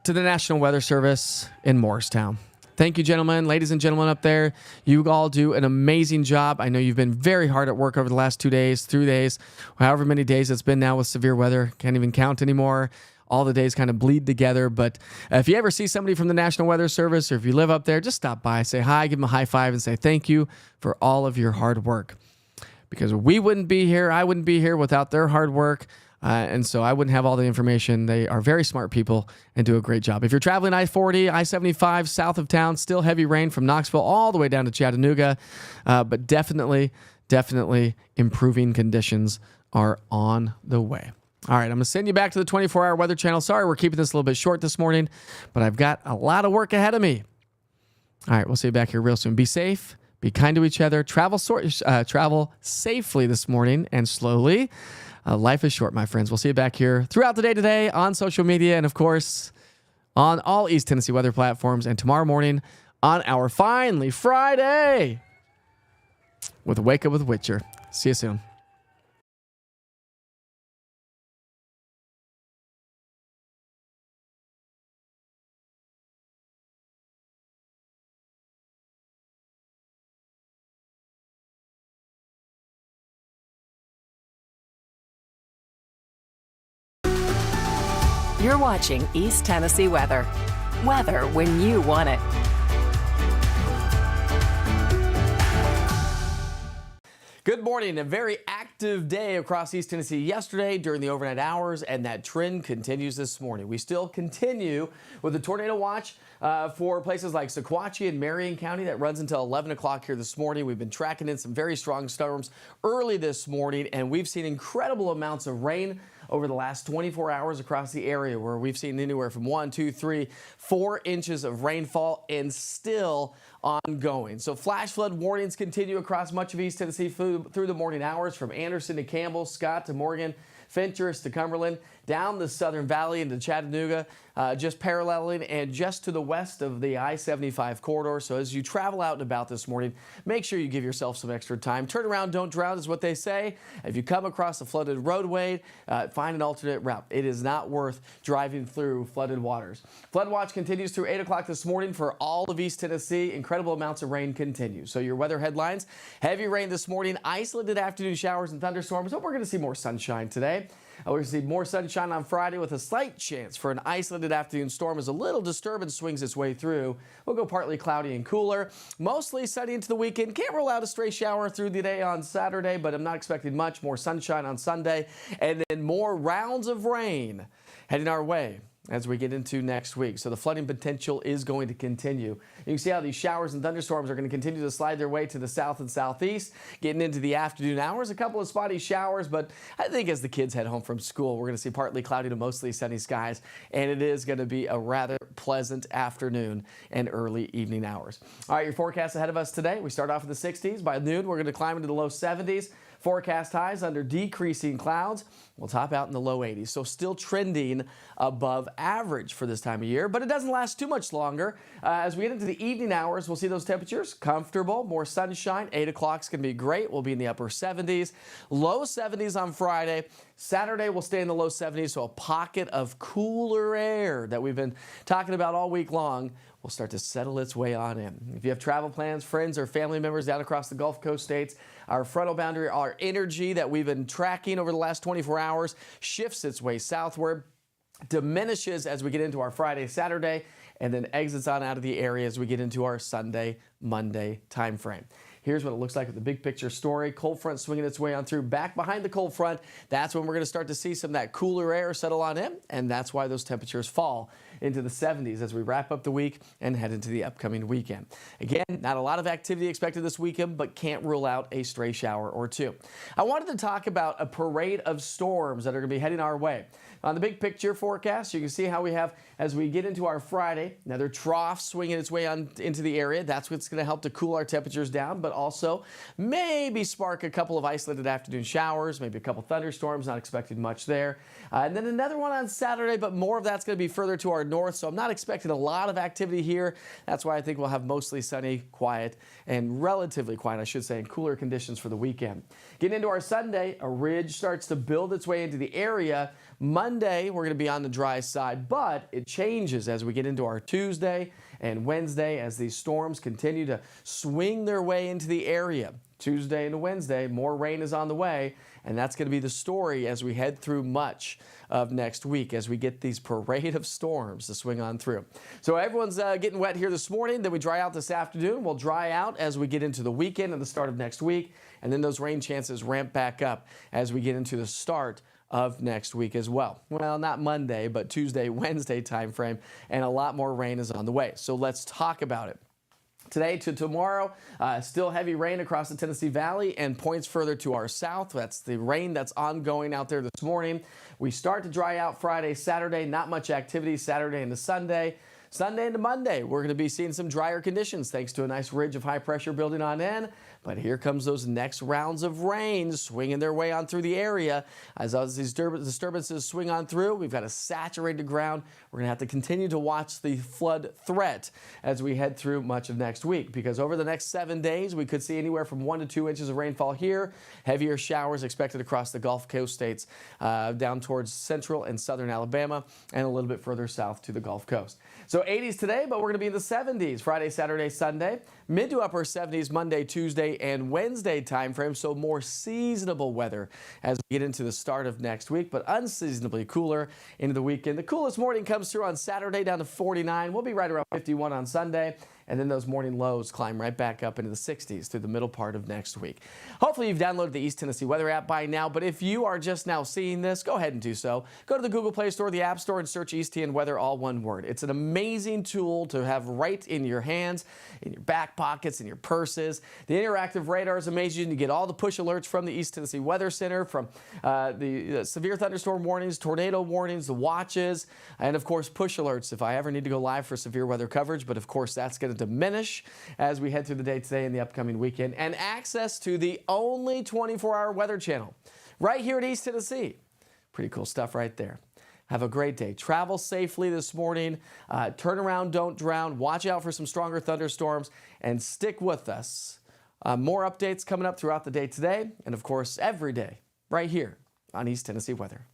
A: to the National Weather Service in Morristown. Thank you, gentlemen, ladies and gentlemen up there. You all do an amazing job. I know you've been very hard at work over the last 2 days, 3 days, however many days it's been now with severe weather. Can't even count anymore. All the days kind of bleed together. But if you ever see somebody from the National Weather Service, or if you live up there, just stop by, say hi, give them a high five, and say thank you for all of your hard work. Because we wouldn't be here, I wouldn't be here without their hard work. And so I wouldn't have all the information. They are very smart people and do a great job. If you're traveling I-40, I-75 south of town, still heavy rain from Knoxville all the way down to Chattanooga. But definitely improving conditions are on the way. All right, I'm going to send you back to the 24-hour weather channel. Sorry, we're keeping this a little bit short this morning, but I've got a lot of work ahead of me. All right, we'll see you back here real soon. Be safe, be kind to each other, travel safely this morning and slowly. Life is short, my friends. We'll see you back here throughout the day today on social media and, of course, on all East Tennessee weather platforms, and tomorrow morning on our Finally Friday with Wake Up with Witcher. See you soon.
B: You're watching East Tennessee weather. Weather when you want it.
A: Good morning. A very active day across East Tennessee yesterday during the overnight hours, and that trend continues this morning. We still continue with the tornado watch for places like Sequatchie and Marion County that runs until 11 o'clock here this morning. We've been tracking in some very strong storms early this morning, and we've seen incredible amounts of rain over the last 24 hours across the area, where we've seen anywhere from 1, 2, 3, 4 inches of rainfall, and still ongoing. So flash flood warnings continue across much of East Tennessee through the morning hours, from Anderson to Campbell, Scott to Morgan, Fentress to Cumberland, down the Southern Valley into Chattanooga, just paralleling and just to the west of the I-75 corridor. So as you travel out and about this morning, make sure you give yourself some extra time. Turn around, don't drown is what they say. If you come across a flooded roadway, find an alternate route. It is not worth driving through flooded waters. Flood watch continues through 8 o'clock this morning for all of East Tennessee. Incredible amounts of rain continue. So your weather headlines: heavy rain this morning, isolated afternoon showers and thunderstorms, but we're going to see more sunshine today. We're going to see more sunshine on Friday with a slight chance for an isolated afternoon storm as a little disturbance swings its way through. We'll go partly cloudy and cooler. Mostly sunny into the weekend. Can't rule out a stray shower through the day on Saturday, but I'm not expecting much. More sunshine on Sunday, and then more rounds of rain heading our way as we get into next week. So the flooding potential is going to continue. You can see how these showers and thunderstorms are going to continue to slide their way to the south and southeast, getting into the afternoon hours. A couple of spotty showers, but I think as the kids head home from school, we're going to see partly cloudy to mostly sunny skies, and it is going to be a rather pleasant afternoon and early evening hours. All right, your forecast ahead of us today. We start off in the 60s. By noon, we're going to climb into the low 70s. Forecast highs under decreasing clouds. We'll top out in the low 80s. So still trending above average for this time of year, but it doesn't last too much longer. As we get into the evening hours, we'll see those temperatures comfortable, more sunshine. 8 o'clock is going to be great. We'll be in the upper 70s, low 70s on Friday. Saturday, we'll stay in the low 70s, so a pocket of cooler air that we've been talking about all week long will start to settle its way on in. If you have travel plans, friends, or family members down across the Gulf Coast states, our frontal boundary, our energy that we've been tracking over the last 24 hours shifts its way southward, diminishes as we get into our Friday, Saturday, and then exits on out of the area as we get into our Sunday, Monday time frame. Here's what it looks like with the big picture story. Cold front swinging its way on through. Back behind the cold front, that's when we're going to start to see some of that cooler air settle on in, and that's why those temperatures fall into the 70s as we wrap up the week and head into the upcoming weekend. Again, not a lot of activity expected this weekend, but can't rule out a stray shower or two. I wanted to talk about a parade of storms that are going to be heading our way. On the big picture forecast, you can see how we have, as we get into our Friday, another trough swinging its way on into the area. That's what's going to help to cool our temperatures down, but also maybe spark a couple of isolated afternoon showers, maybe a couple thunderstorms, not expecting much there. And then another one on Saturday, but more of that's going to be further to our north, so I'm not expecting a lot of activity here. That's why I think we'll have mostly sunny, quiet, and relatively quiet, I should say, and cooler conditions for the weekend. Getting into our Sunday, a ridge starts to build its way into the area. Monday, we're going to be on the dry side, but it changes as we get into our Tuesday and Wednesday as these storms continue to swing their way into the area. Tuesday and Wednesday, more rain is on the way, and that's going to be the story as we head through much of next week as we get these parade of storms to swing on through. So everyone's getting wet here this morning. Then we dry out this afternoon. We'll dry out as we get into the weekend and the start of next week, and then those rain chances ramp back up as we get into the start of next week as well. Well, not Monday, but Tuesday, Wednesday time frame, and a lot more rain is on the way. So let's talk about it. Today to tomorrow, still heavy rain across the Tennessee Valley and points further to our south. That's the rain that's ongoing out there this morning. We start to dry out Friday, Saturday. Not much activity Saturday into Sunday. Sunday into Monday, we're going to be seeing some drier conditions thanks to a nice ridge of high pressure building on in. But here comes those next rounds of rain swinging their way on through the area. As these disturbances swing on through, we've got a saturated ground. We're going to have to continue to watch the flood threat as we head through much of next week, because over the next 7 days, we could see anywhere from 1 to 2 inches of rainfall here. Heavier showers expected across the Gulf Coast states, down towards central and southern Alabama, and a little bit further south to the Gulf Coast. So 80s today, but we're going to be in the 70s Friday, Saturday, Sunday. Mid to upper 70s Monday, Tuesday, and Wednesday time frame. So more seasonable weather as we get into the start of next week, but unseasonably cooler into the weekend. The coolest morning comes through on Saturday down to 49. We'll be right around 51 on Sunday. And then those morning lows climb right back up into the 60s through the middle part of next week. Hopefully you've downloaded the East Tennessee Weather app by now, but if you are just now seeing this, go ahead and do so. Go to the Google Play Store, the App Store, and search East TN Weather, all one word. It's an amazing tool to have right in your hands, in your back pockets, in your purses. The interactive radar is amazing. You get all the push alerts from the East Tennessee Weather Center, from the severe thunderstorm warnings, tornado warnings, the watches, and of course push alerts if I ever need to go live for severe weather coverage. But of course that's going to diminish as we head through the day today and the upcoming weekend, and access to the only 24-hour weather channel right here at East Tennessee. Pretty cool stuff right there. Have a great day. Travel safely this morning. Turn around, don't drown. Watch out for some stronger thunderstorms and stick with us. More updates coming up throughout the day today, and of course every day right here on East Tennessee Weather.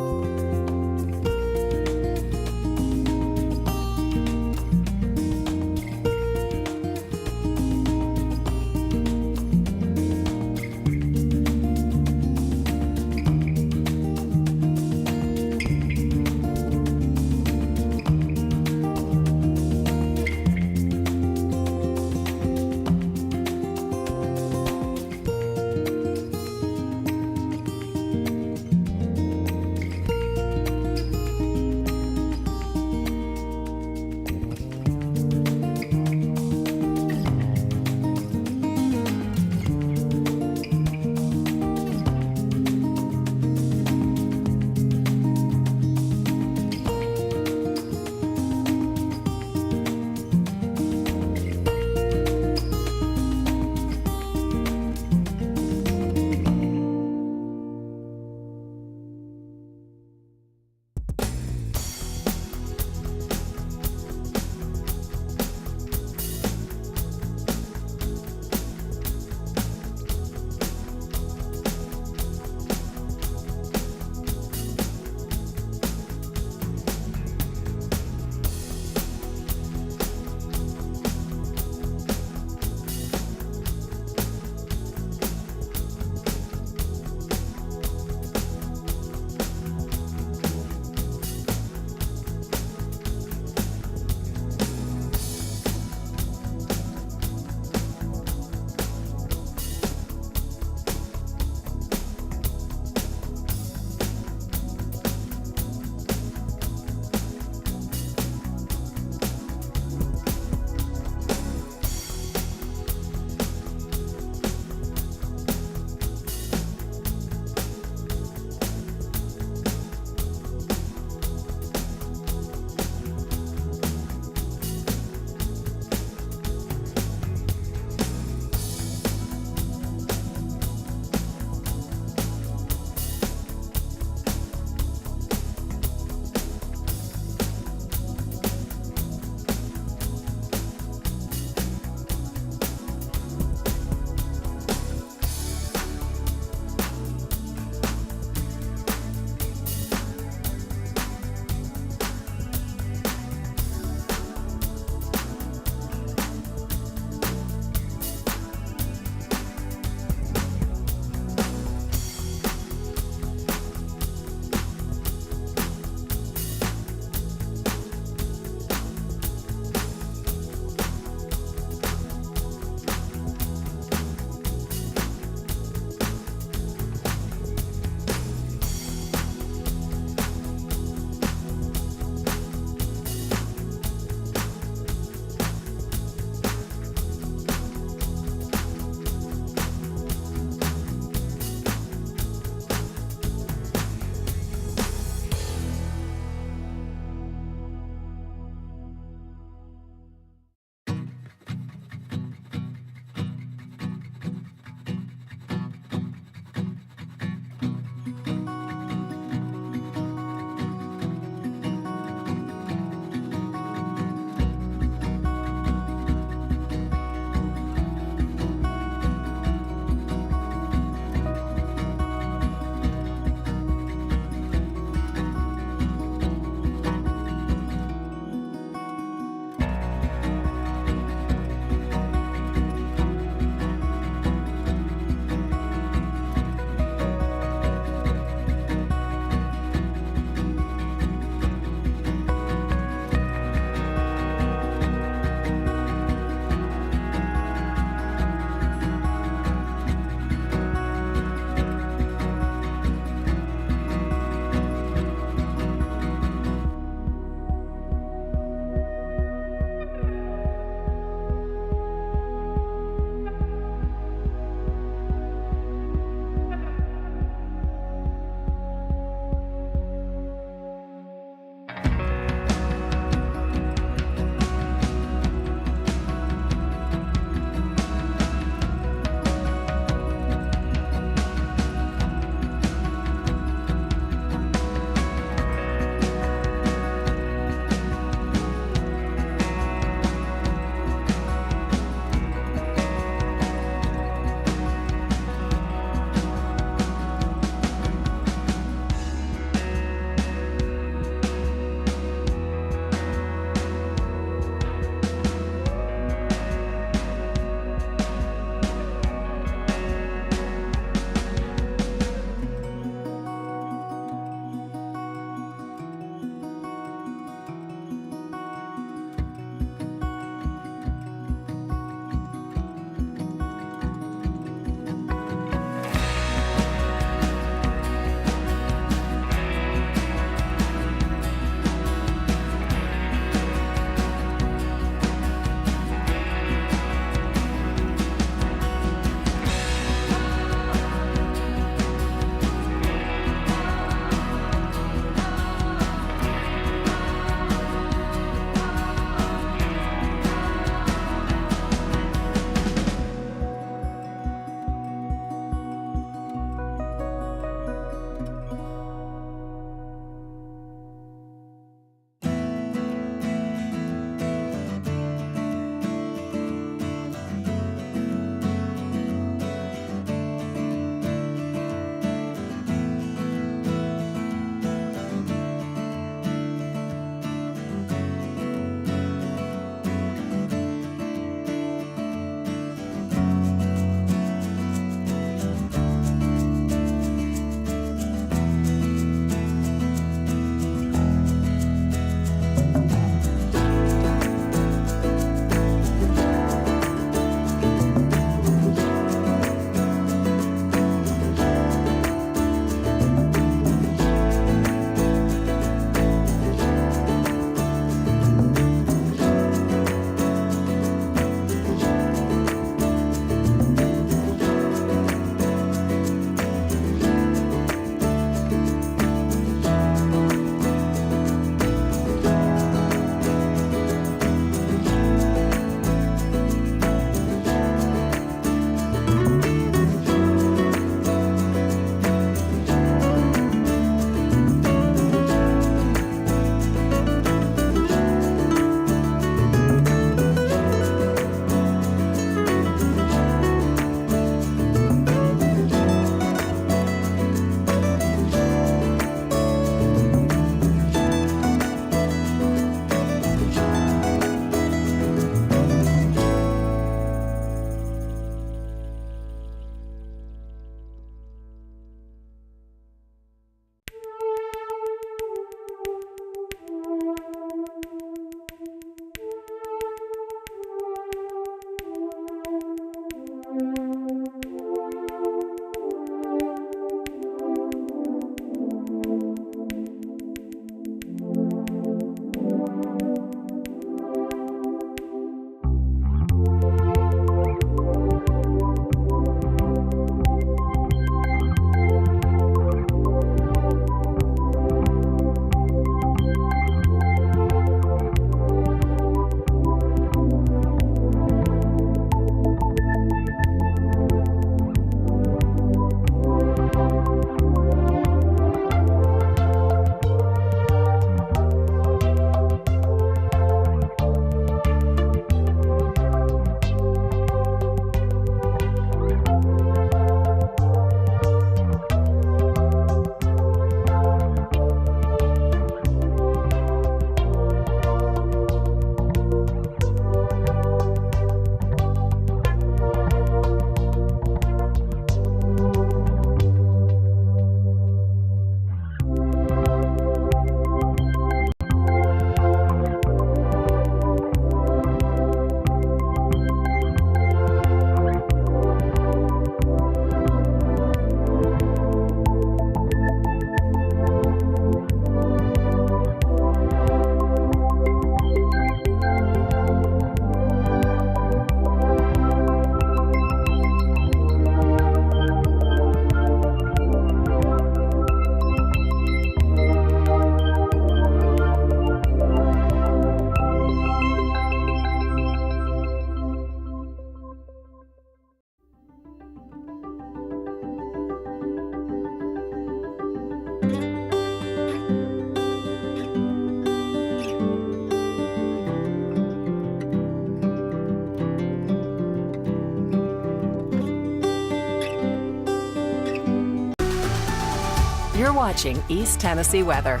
B: watching East Tennessee weather.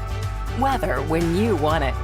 B: Weather when you want it.